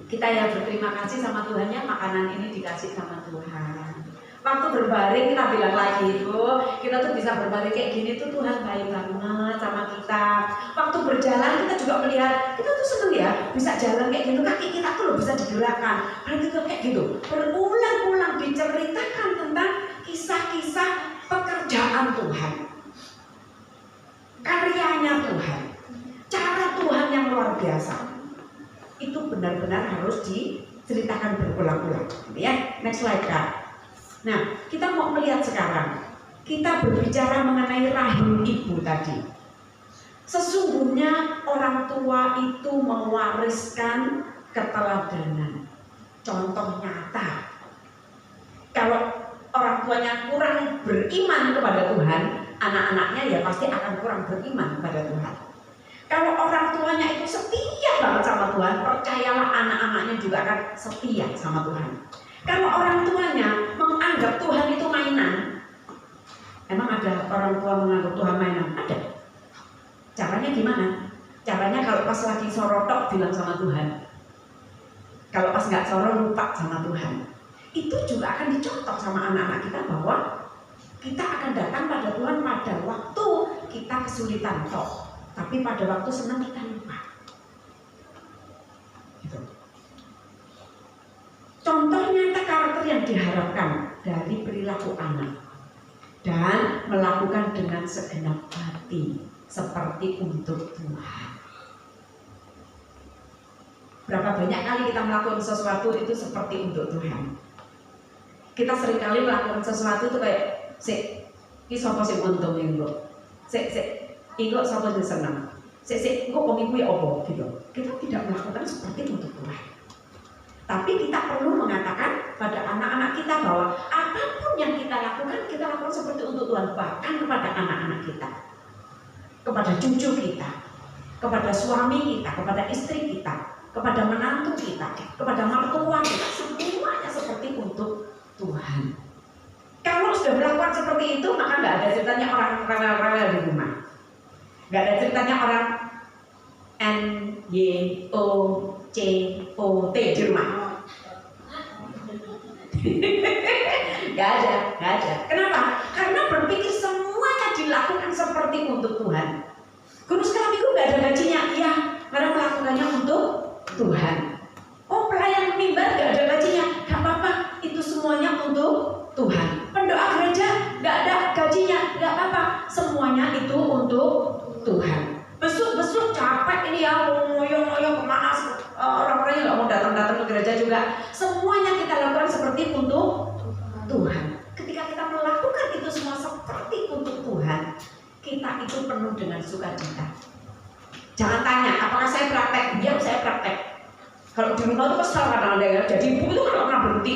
kita ya berterima kasih sama Tuhan ya, makanan ini dikasih sama Tuhan. Waktu berbaring kita bilang lagi itu, kita tuh bisa berbaring kayak gini tuh Tuhan baik banget sama kita. Waktu berjalan kita juga melihat, kita tuh seneng ya bisa jalan kayak gitu, kaki kita tuh loh bisa digerakkan. Berarti tuh kayak gitu, berulang-ulang diceritakan tentang kisah-kisah pekerjaan Tuhan, karyanya Tuhan, cara Tuhan yang luar biasa. Itu benar-benar harus diceritakan berulang-ulang ya. Next slide Kak. Nah, kita mau melihat sekarang, kita berbicara mengenai rahim ibu tadi. Sesungguhnya orang tua itu mewariskan keteladanan, contoh nyata. Kalau orang tuanya kurang beriman kepada Tuhan, anak-anaknya ya pasti akan kurang beriman kepada Tuhan. Kalau orang tuanya itu setia banget sama Tuhan, percayalah anak-anaknya juga akan setia sama Tuhan. Kalau orang tuanya menganggap Tuhan itu mainan, emang ada orang tua menganggap Tuhan mainan? Ada. Caranya gimana? Caranya kalau pas lagi sorotok bilang sama Tuhan, kalau pas nggak sorot lupa sama Tuhan. Itu juga akan dicontoh sama anak-anak kita bahwa kita akan datang pada Tuhan pada waktu kita kesulitan toh. Tapi pada waktu senang kita lupa. Gitu. Contoh nyata karakter yang diharapkan dari perilaku anak dan melakukan dengan segenap hati seperti untuk Tuhan. Berapa banyak kali kita melakukan sesuatu itu seperti untuk Tuhan. Kita seringkali melakukan sesuatu itu kayak ini sapa sing untung engko. Engko sapa sing seneng. Engko wong iku ya apa gitu. Kita tidak melakukan seperti untuk Tuhan. Tapi kita perlu mengatakan pada anak-anak kita bahwa apapun yang kita lakukan seperti untuk Tuhan. Bahkan kepada anak-anak kita, kepada cucu kita, kepada suami kita, kepada istri kita, kepada menantu kita, kepada mertua kita, semuanya seperti untuk Tuhan. Kalau sudah melakukan seperti itu, maka nggak ada ceritanya orang rewel-rewel di rumah. Nggak ada ceritanya orang NYO COT di rumah? Gak ada. Kenapa? Karena berpikir semuanya dilakukan seperti untuk Tuhan. Guru sekolah minggu gak ada gajinya, iya, karena melakukannya untuk Tuhan. Oh, pelayan mimbar gak ada gajinya, gak apa-apa, itu semuanya untuk Tuhan. Pendoa gereja gak ada gajinya, gak apa-apa, semuanya itu untuk Tuhan. Besuk capek ini ya, ngoyong kemana, orang-orangnya gak mau datang ke gereja juga. Semuanya kita lakukan seperti untuk Tuhan. Ketika kita melakukan itu semua seperti untuk Tuhan, kita itu penuh dengan sukacita. Jangan tanya, apakah saya praktek? Ya, saya praktek. Kalau di rumah itu kesal kadang-kadang ya. Jadi ibu itu kalau pernah berhenti,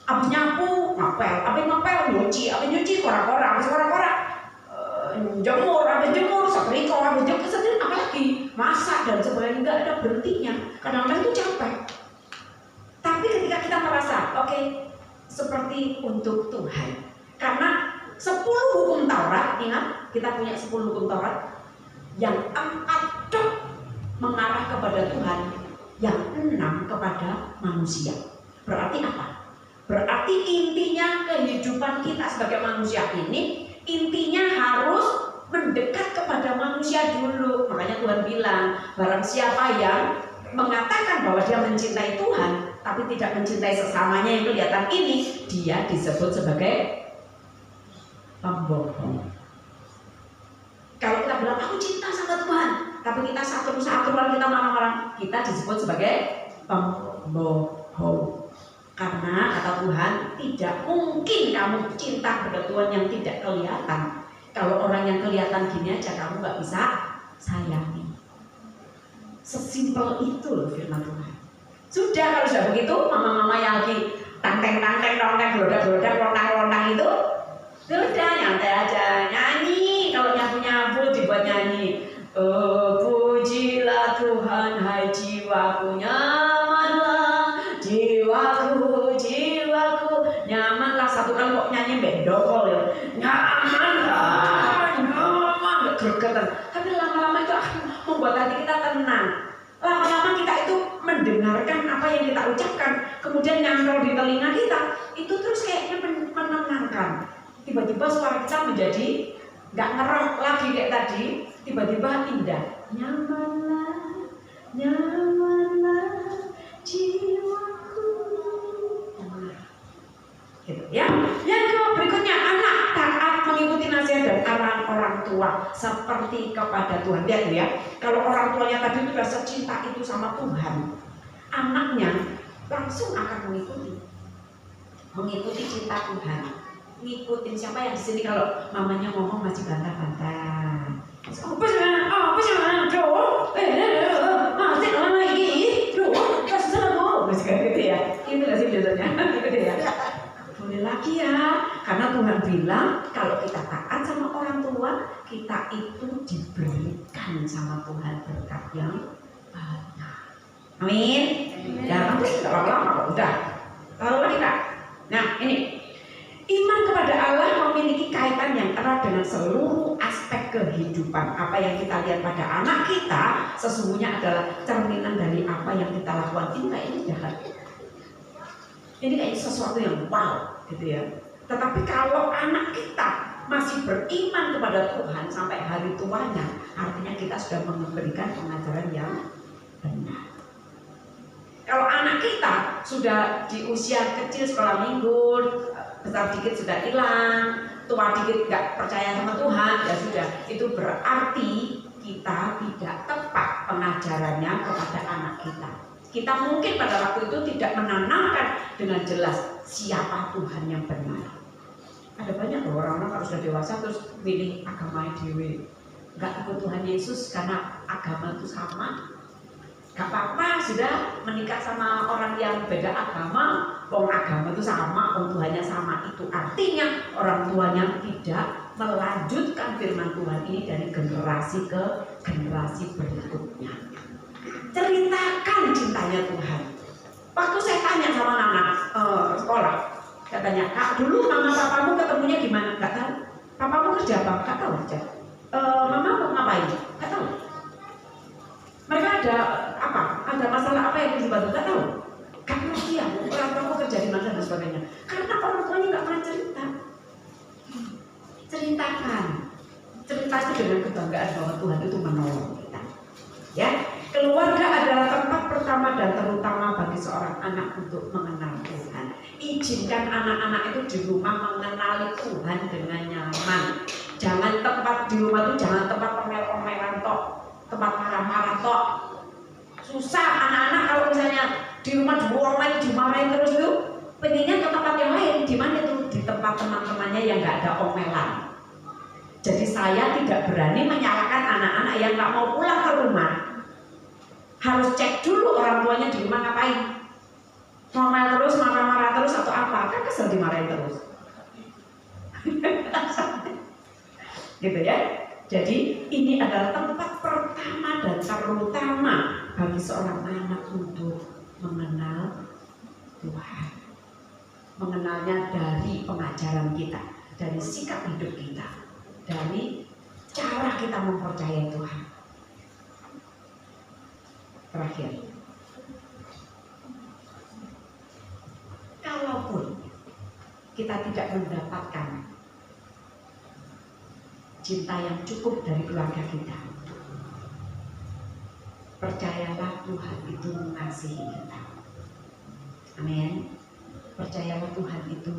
abis nyapu, ngapel, nyuci, kora-kora, abis kora-kora, jemur, abis jemur, setrika, abis jemur, apalagi masak dan sebagainya, nggak ada berhentinya. Kadang-kadang itu capek. Tapi ketika kita merasa, oke, seperti untuk Tuhan. Karena 10 hukum Taurat, ingat kita punya 10 hukum Taurat, yang 4 mengarah kepada Tuhan, yang 6 kepada manusia. Berarti apa? Berarti intinya kehidupan kita sebagai manusia ini, intinya harus mendekat kepada manusia dulu. Makanya Tuhan bilang, barang siapa yang mengatakan bahwa dia mencintai Tuhan tapi tidak mencintai sesamanya yang kelihatan ini, dia disebut sebagai pembohong. Kalau kita bilang aku cinta sama Tuhan tapi kita satu lalu kita marah-marah, kita disebut sebagai pembohong. Karena kata Tuhan, tidak mungkin kamu cinta pada Tuhan yang tidak kelihatan. Kalau orang yang kelihatan gini aja kamu gak bisa sayangi. Sesimpel itu loh firman Tuhan. Sudah, kalau sudah begitu, mama-mama yang lagi tangteng, gelodak-gelodak, lontang-lontang itu, sudah nyantai aja, nyanyi. Kalau nyapu-nyapu dibuat nyanyi. Oh, pujilah Tuhan, hai jiwaku, nyamanlah jiwaku, nyamanlah. Satu kali kok nyanyi bendokol ya, nyaman, gregetan. Tapi lama-lama itu akan membuat hati kita tenang. Lama-lama kita itu mendengarkan apa yang kita ucapkan, kemudian nyantol di telinga kita, itu terus kayaknya menenangkan. Tiba-tiba suara kita menjadi nggak ngerok lagi kayak tadi, tiba-tiba indah. Nyamanlah jiwaku. Gitu ya. Yang berikutnya, anak taat mengikuti nasihat dan arahan orang tua seperti kepada Tuhan. Lihat ya, kalau orang tuanya tadi itu rasa cinta itu sama Tuhan, anaknya langsung akan mengikuti cinta Tuhan. Ngikutin siapa yang di sini kalau mamanya ngomong masih bantah-bantah. Apa sih masih lama ini, kasih sama masih kayak gitu ya. Itu nggak sih biasanya, gitu ya. Boleh lagi ya, karena Tuhan bilang kalau kita taat sama orang tua, kita itu diberikan sama Tuhan berkat yang banyak. Amin. Ya, nanti tidak lama-lama udah. Lalu lagi Kak. Nah ini. Iman kepada Allah memiliki kaitan yang erat dengan seluruh aspek kehidupan. Apa yang kita lihat pada anak kita sesungguhnya adalah cerminan dari apa yang kita lakukan. Ini kayaknya jahat. Ini kayak sesuatu yang wow, gitu ya. Tetapi kalau anak kita masih beriman kepada Tuhan sampai hari tuanya, artinya kita sudah memberikan pengajaran yang benar. Kalau anak kita sudah di usia kecil sekolah minggu, besar dikit sudah hilang, tua dikit nggak percaya sama Tuhan, ya sudah, itu berarti kita tidak tepat pengajarannya kepada anak kita. Kita mungkin pada waktu itu tidak menanamkan dengan jelas siapa Tuhan yang benar. Ada banyak loh orang-orang kalau sudah dewasa terus pilih agama dewe, nggak ikut Tuhan Yesus karena agama itu sama. Gak apa-apa sudah menikah sama orang yang beda agama, wong agama itu sama, wong Tuhannya sama. Itu artinya orang tuanya tidak melanjutkan firman Tuhan ini dari generasi ke generasi berikutnya. Ceritakan cintanya Tuhan. Waktu saya tanya sama anak sekolah, katanya, Kak, dulu mama papamu ketemunya gimana? Gak tahu. Papamu kerja apa? Gak tahu aja. Mama mau ngapain? Gak tahu. Mereka ada apa? Ada masalah apa yang dibantu? Nggak tahu. Gak ngerti ya, orang tua kerja di mana dan sebagainya. Karena orang tuanya nggak pernah cerita. Ceritakan. Cerita itu dengan kebanggaan bahwa Tuhan itu menolong kita. Ya, keluarga adalah tempat pertama dan terutama bagi seorang anak untuk mengenal Tuhan. Izinkan anak-anak itu di rumah mengenali Tuhan dengan nyaman. Jangan tempat di rumah itu jangan tempat omel-omelan tok, tempat marah-marah tok. Susah anak-anak kalau misalnya di rumah dimarahin terus itu, pengennya ke tempat yang lain. Di mana itu? Di tempat teman-temannya yang nggak ada omelan. Jadi saya tidak berani menyalahkan anak-anak yang nggak mau pulang ke rumah. Harus cek dulu orang tuanya di rumah ngapain. Ngomel terus, marah-marah terus atau apa? Kan kesel dimarahin terus. Gitu ya. Jadi ini adalah tempat pertama dan terutama bagi seorang anak untuk mengenal Tuhan. Mengenalnya dari pengajaran kita, dari sikap hidup kita, dari cara kita mempercayai Tuhan. Terakhir, kalaupun kita tidak mendapatkan cinta yang cukup dari keluarga kita, percayalah Tuhan itu mengasihi kita. Amin. Percayalah Tuhan itu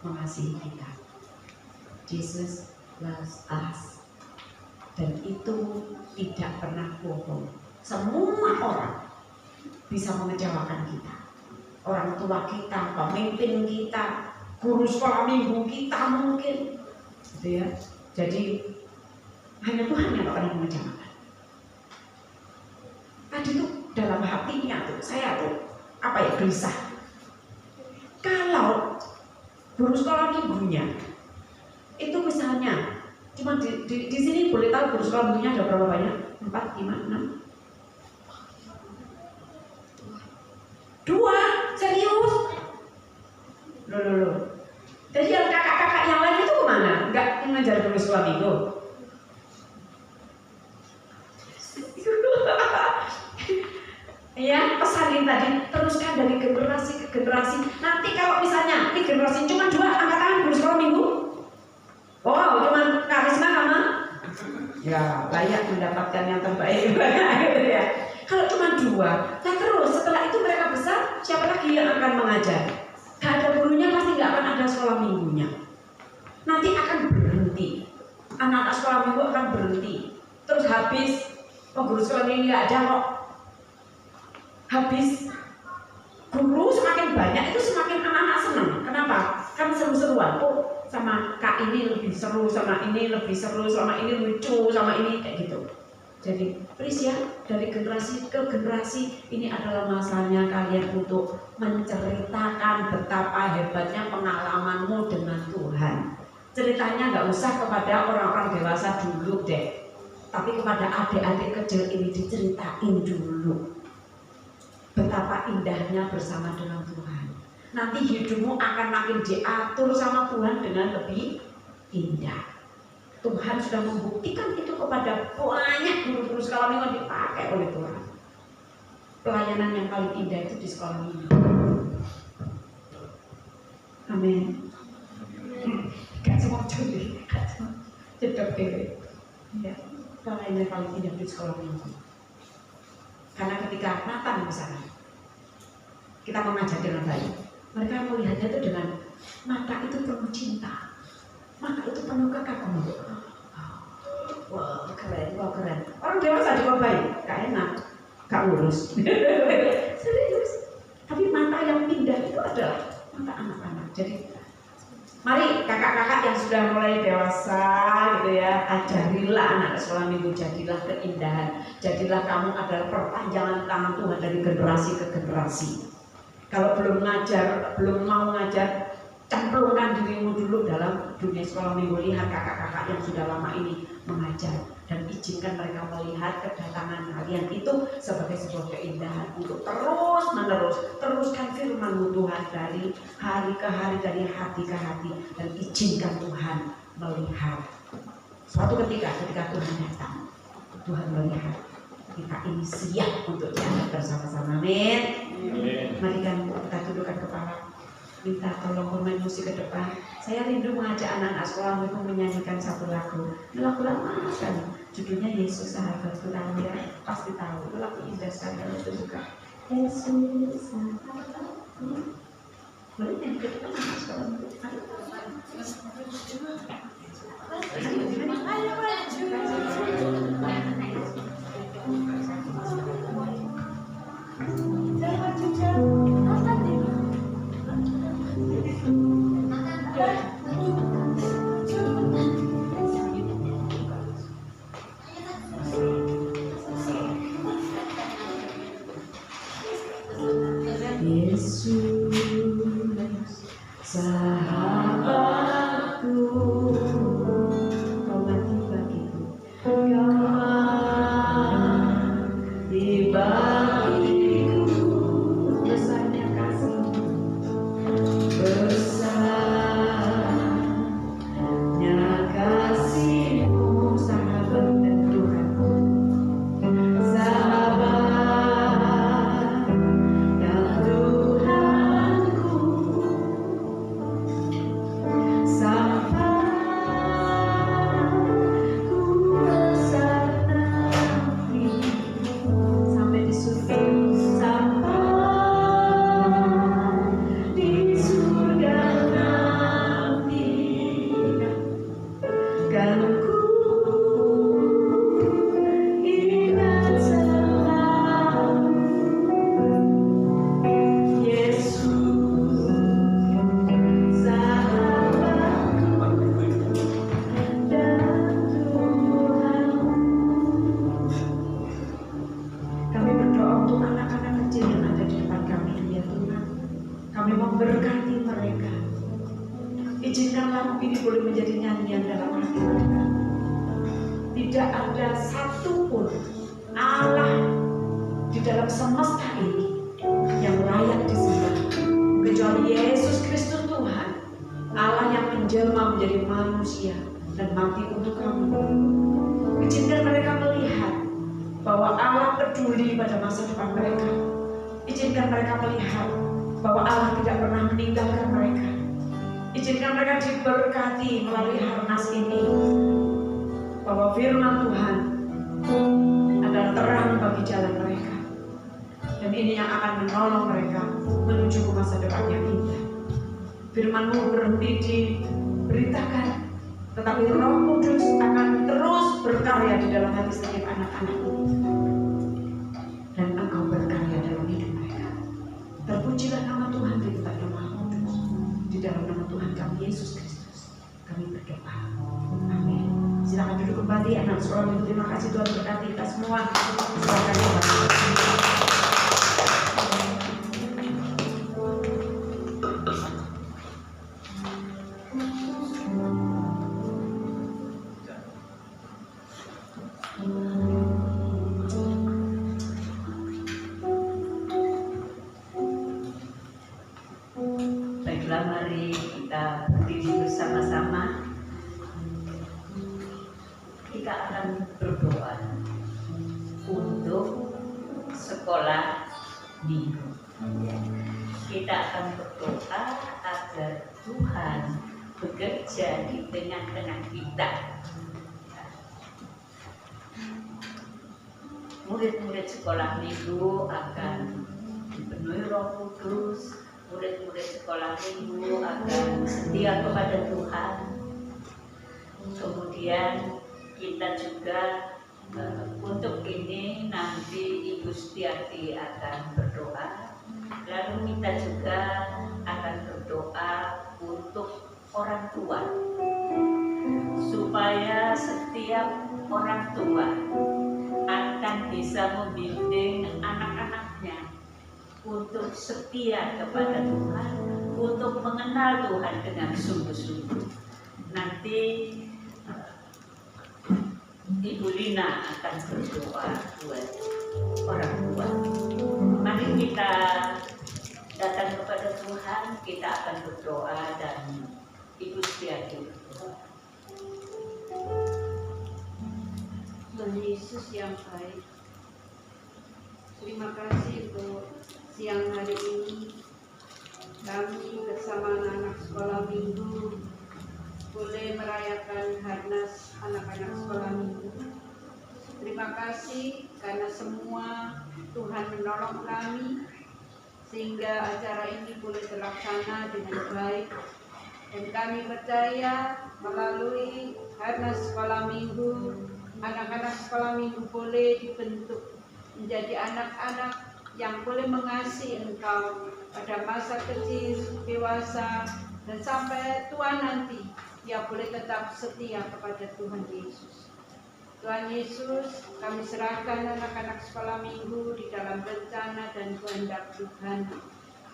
mengasihi kita. Jesus loves us. Dan itu tidak pernah bohong. Semua orang bisa mengecewakan kita. Orang tua kita, pemimpin kita, guru sekolah minggu kita mungkin. Gitu ya. Jadi hanya Tuhan yang akan mengecewakan. Tadi tuh dalam hatinya tuh saya tuh apa ya, gelisah. Kalau guru sekolah minggunya itu misalnya cuma di sini boleh tahu guru sekolah minggunya ada berapa banyak? 4, 5, 6, 2, serius? Loh. Jadi yang kakak-kakak yang lain itu kemana? Enggak mengajar guru sekolah minggu. Ya, pesan ini tadi teruskan dari generasi ke generasi. Nanti kalau misalnya ini generasi cuma 2, angkat tangan guru sekolah minggu. Wow, cuma karisma sama ya layak mendapatkan yang terbaik. Gitu ya. Kalau cuma 2, nah terus setelah itu mereka besar, siapa lagi yang akan mengajar? Gak ada gurunya, pasti gak akan ada sekolah minggunya. Nanti akan berhenti. Anak-anak sekolah minggu akan berhenti. Terus habis, guru sekolah minggu gak ada kok. Habis guru semakin banyak itu semakin anak-anak senang. Kenapa? Kan seru-seruan. Oh, sama kak ini lebih seru, sama ini lebih seru, sama ini lucu, sama ini kayak gitu. Jadi please ya, dari generasi ke generasi ini adalah masanya kalian untuk menceritakan betapa hebatnya pengalamanmu dengan Tuhan. Ceritanya nggak usah kepada orang-orang dewasa dulu deh, tapi kepada adik-adik kecil ini diceritain dulu. Betapa indahnya bersama dengan Tuhan. Nanti hidupmu akan makin diatur sama Tuhan dengan lebih indah. Tuhan sudah membuktikan itu kepada banyak guru-guru sekolah minggu dipakai oleh Tuhan. Pelayanan yang paling indah itu di sekolah minggu. Amin. Gak semua juli, gak semua cedok dewe. Ya, pelayanan yang paling indah di sekolah minggu. Karena ketika Nathan misalnya, kita mengajar dengan baik, mereka melihatnya itu dengan mata itu penuh cinta, mata itu penuh kekaguman. Wah keren. Orang dewasa juga baik, gak enak, gak ngurus. Serius. Tapi mata yang indah itu adalah mata anak-anak. Jadi mari kakak-kakak yang sudah mulai dewasa gitu ya, ajarilah anak sekolah minggu, jadilah keindahan, jadilah kamu adalah perpanjangan tangan Tuhan dari generasi ke generasi. Kalau belum ngajar, belum mau ngajar, cemplungkan dirimu dulu dalam dunia sekolah minggu. Lihat kakak-kakak yang sudah lama ini mengajar dan izinkan mereka melihat kedatangan kalian itu sebagai sebuah keindahan untuk terus menerus teruskan firman Tuhan dari hari ke hari, dari hati ke hati, dan izinkan Tuhan melihat. Suatu ketika Tuhan datang, Tuhan melihat kita ini siap untuk diangkat bersama-sama. Amin. Mari kan kita tundukkan kepala, minta tolong pemain musik ke depan. Saya rindu mengajak anak-anak sekolah itu menyanyikan satu lagu. Ini lagu lama sekali, judulnya Yesus Sahabatku. Tahu ya? Pasti tahu. Itu lagu indah sekali kalau itu suka. Yesus Sahabatku. Boleh nyanyi ke depan anak sekolah itu? Yesus sahabatku, kau mati bagiku, kau mati bagiku, besarnya kasih-Mu, besarnya kasih-Mu, sahabat dan Tuhan, sahabat dan Tuhanku, sampai ku besar nanti, sampai di surga, sampai di surga nanti, kan ku ingat selalu Yesus sahabatku dan Tuhan. Kami berdoa untuk anak-anak kecil yang ada di depan kami, ya Tuhan. Kami memberkati mereka. Izinkan lagu ini boleh menjadi nyanyian dalam hati mereka. Tidak ada satupun Allah di dalam semesta ini yang layak disembah kecuali Yesus Kristus Tuhan, Allah yang menjelma menjadi manusia dan mati untuk kamu. Izinkan mereka melihat bahwa Allah peduli pada masa depan mereka. Izinkan mereka melihat bahwa Allah tidak pernah meninggalkan mereka. Izinkan mereka diberkati melalui harnas ini, bahwa firman Tuhan adalah terang bagi jalan mereka, dan ini yang akan menolong mereka menuju ke masa depan yang indah. Firman-Mu berhenti diberitakan, tetapi Roh Kudus akan terus berkarya di dalam hati setiap anak-anak ini, dan Engkau berkarya dalam hidup mereka. Terpujilah nama Tuhan di tempat yang Maha Kudus. Di dalam nama Tuhan kami Yesus Kristus kami berdoa. Amin. Silakan duduk kembali anak sekolah. Terima kasih Tuhan, berkati kita semua. Silakan kembali. Baiklah, mari kita berdiri bersama-sama. Kita akan berdoa untuk sekolah minggu. Kita akan berdoa agar Tuhan bekerja di tengah-tengah kita. Murid-murid sekolah minggu akan dipenuhi Roh Kudus. Murid-murid sekolah minggu akan setia kepada Tuhan. Kemudian kita juga untuk ini nanti Ibu Setiati akan berdoa. Lalu kita juga akan berdoa untuk orang tua, supaya setiap orang tua akan bisa membimbing anak-anaknya untuk setia kepada Tuhan, untuk mengenal Tuhan dengan sungguh-sungguh. Nanti Ibu Lina akan berdoa buat orang tua. Mari kita datang kepada Tuhan, kita akan berdoa dan Ibu Setiati. Tuhan Yesus yang baik, terima kasih untuk siang hari ini. Kami bersama anak-anak sekolah minggu boleh merayakan Harnas anak-anak sekolah minggu. Terima kasih karena semua Tuhan menolong kami sehingga acara ini boleh terlaksana dengan baik. Dan kami percaya melalui Harnas sekolah minggu, anak-anak sekolah minggu boleh dibentuk menjadi anak-anak yang boleh mengasihi Engkau pada masa kecil, dewasa, dan sampai tua nanti. Dia boleh tetap setia kepada Tuhan Yesus. Tuhan Yesus, kami serahkan anak-anak sekolah minggu di dalam rencana dan kehendak Tuhan.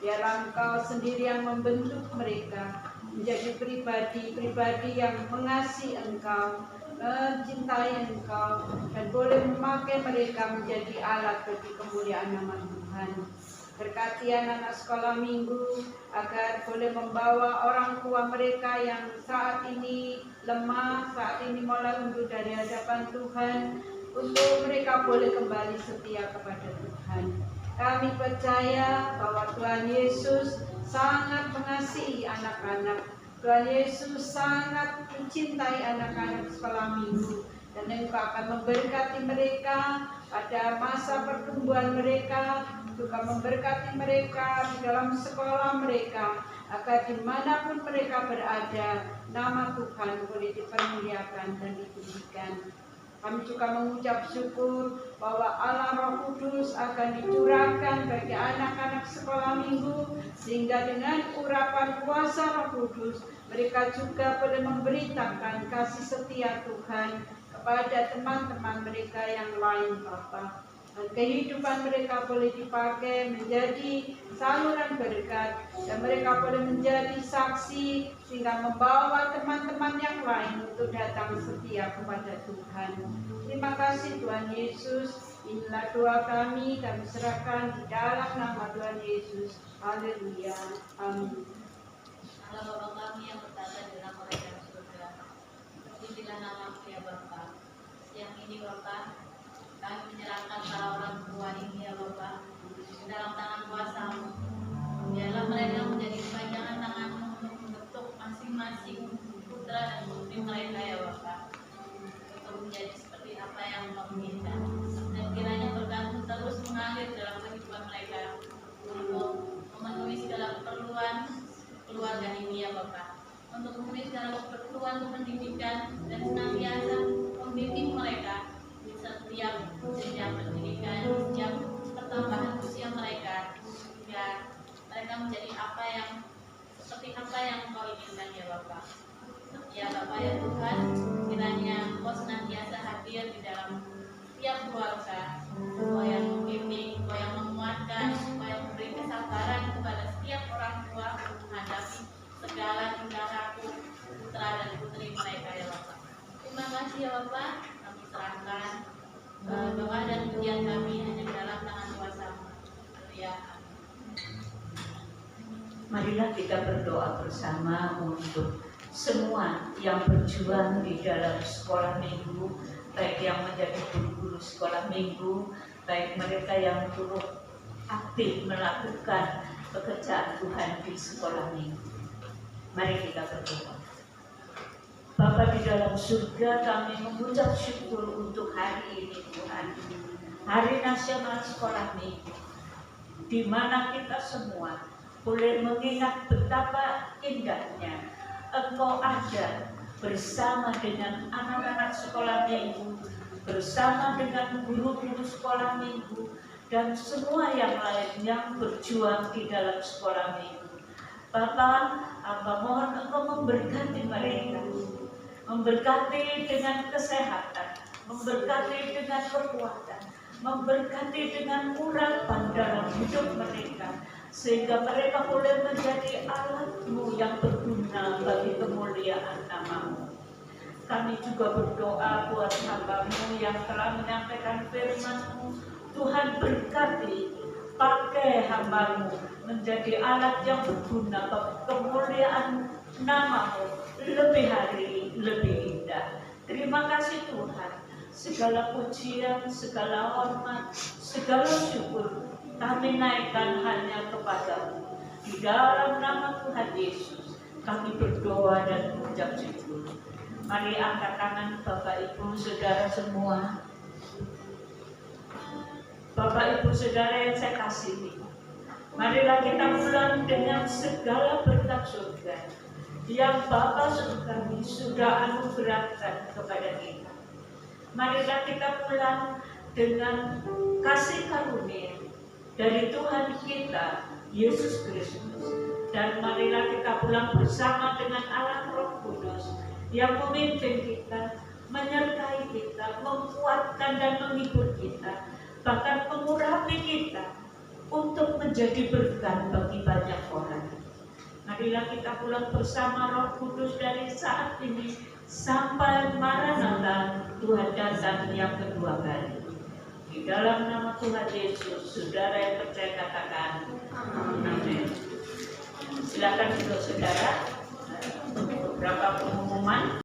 Biarlah Engkau sendiri yang membentuk mereka menjadi pribadi-pribadi yang mengasihi Engkau, mencintai Engkau, dan boleh memakai mereka menjadi alat bagi kemuliaan nama Tuhan. Berkati anak-anak sekolah minggu agar boleh membawa orang tua mereka yang saat ini lemah, saat ini mulai undur dari hadapan Tuhan, untuk mereka boleh kembali setia kepada Tuhan. Kami percaya bahwa Tuhan Yesus sangat mengasihi anak-anak. Tuhan Yesus sangat mencintai anak-anak sekolah minggu, dan Engkau akan memberkati mereka pada masa pertumbuhan mereka, juga memberkati mereka di dalam sekolah mereka, agar dimanapun mereka berada, nama Tuhan boleh dipermuliakan dan ditinggikan. Kami juga mengucap syukur bahwa Allah Roh Kudus akan dicurahkan bagi anak-anak sekolah minggu, sehingga dengan urapan kuasa Roh Kudus mereka juga boleh memberitakan kasih setia Tuhan kepada teman-teman mereka yang lain, Bapa. Dan kehidupan mereka boleh dipakai menjadi saluran berkat, dan mereka boleh menjadi saksi sehingga membawa teman-teman yang lain untuk datang setia kepada Tuhan. Terima kasih Tuhan Yesus. Inilah doa kami serahkan di dalam nama Tuhan Yesus. Haleluya. Amin. Allah Bapa kami yang berada di dalam kerajaan surga, terpujilah nama-Mu ya Bapa. Siang ini Bapa, kami menyerahkan para orang tua ini ya Bapa di dalam tangan kuasa-Mu. Biarlah mereka menjadi kepanjangan tangan-Mu untuk membentuk masing-masing putra dan putri mereka ya Bapa, untuk menjadi seperti apa yang Engkau inginkan. Dan kiranya berkat-Mu terus mengalir dalam kehidupan mereka untuk memenuhi segala keperluan keluarga ini ya Bapa, untuk memenuhi segala keperluan pendidikan dan senantiasa membimbing mereka di setiap jenjang pendidikan, di setiap pertambahan usia mereka, sehingga mereka menjadi seperti apa yang Engkau inginkan ya Bapa. Ya Bapa ya Tuhan, kiranya Engkau senantiasa hadir di dalam setiap keluarga, Engkau yang membimbing, Engkau yang menguatkan, Engkau yang memberi kesabaran kepada setiap orang tua untuk menghadapi segala tingkah laku putra dan putri mereka ya Bapa. Terima kasih ya Bapa, kami serahkan doa dan pujian kami hanya dalam tangan kuasa-Mu. Haleluya. Marilah kita berdoa bersama untuk semua yang berjuang di dalam sekolah minggu, baik yang menjadi guru-guru sekolah minggu, baik mereka yang turut aktif melakukan pekerjaan Tuhan di sekolah minggu. Mari kita berdoa. Bapa di dalam surga, kami mengucap syukur untuk hari ini Tuhan, Hari Nasional Sekolah Minggu, di mana kita semua boleh mengingat betapa indahnya Engkau ada bersama dengan anak-anak sekolah minggu, bersama dengan guru-guru sekolah minggu, dan semua yang lain yang berjuang di dalam sekolah minggu. Bapa, Amba mohon Engkau memberkati mereka, memberkati dengan kesehatan, memberkati dengan kekuatan, memberkati dengan urapan dalam hidup mereka, sehingga mereka boleh menjadi alat-Mu yang berguna bagi kemuliaan nama-Mu. Kami juga berdoa buat hamba-Mu yang telah menyampaikan firman-Mu. Tuhan berkati, pakai hamba-Mu menjadi alat yang berguna bagi kemuliaan nama-Mu lebih hari lebih indah. Terima kasih Tuhan. segala pujian, segala hormat, segala syukur kami naikkan hanya kepadamu. Di dalam nama Tuhan Yesus kami berdoa dan mengucap syukur. Mari angkat tangan Bapak Ibu Saudara semua. Bapak Ibu Saudara yang saya kasihi, marilah kita pulang dengan segala berkat surga yang Bapa Surgawi sudah anugerahkan kepada kita. Marilah kita pulang dengan kasih karunia dari Tuhan kita, Yesus Kristus. Dan marilah kita pulang bersama dengan Allah Roh Kudus yang memimpin kita, menyertai kita, menguatkan dan menghibur kita, bahkan mengurapi kita untuk menjadi berkat bagi banyak orang. Marilah kita pulang bersama Roh Kudus dari saat ini sampai Maranatha, Tuhan datang yang kedua kali. Di dalam nama Tuhan Yesus, saudara yang percaya katakan amin. Silakan duduk saudara. Beberapa pengumuman.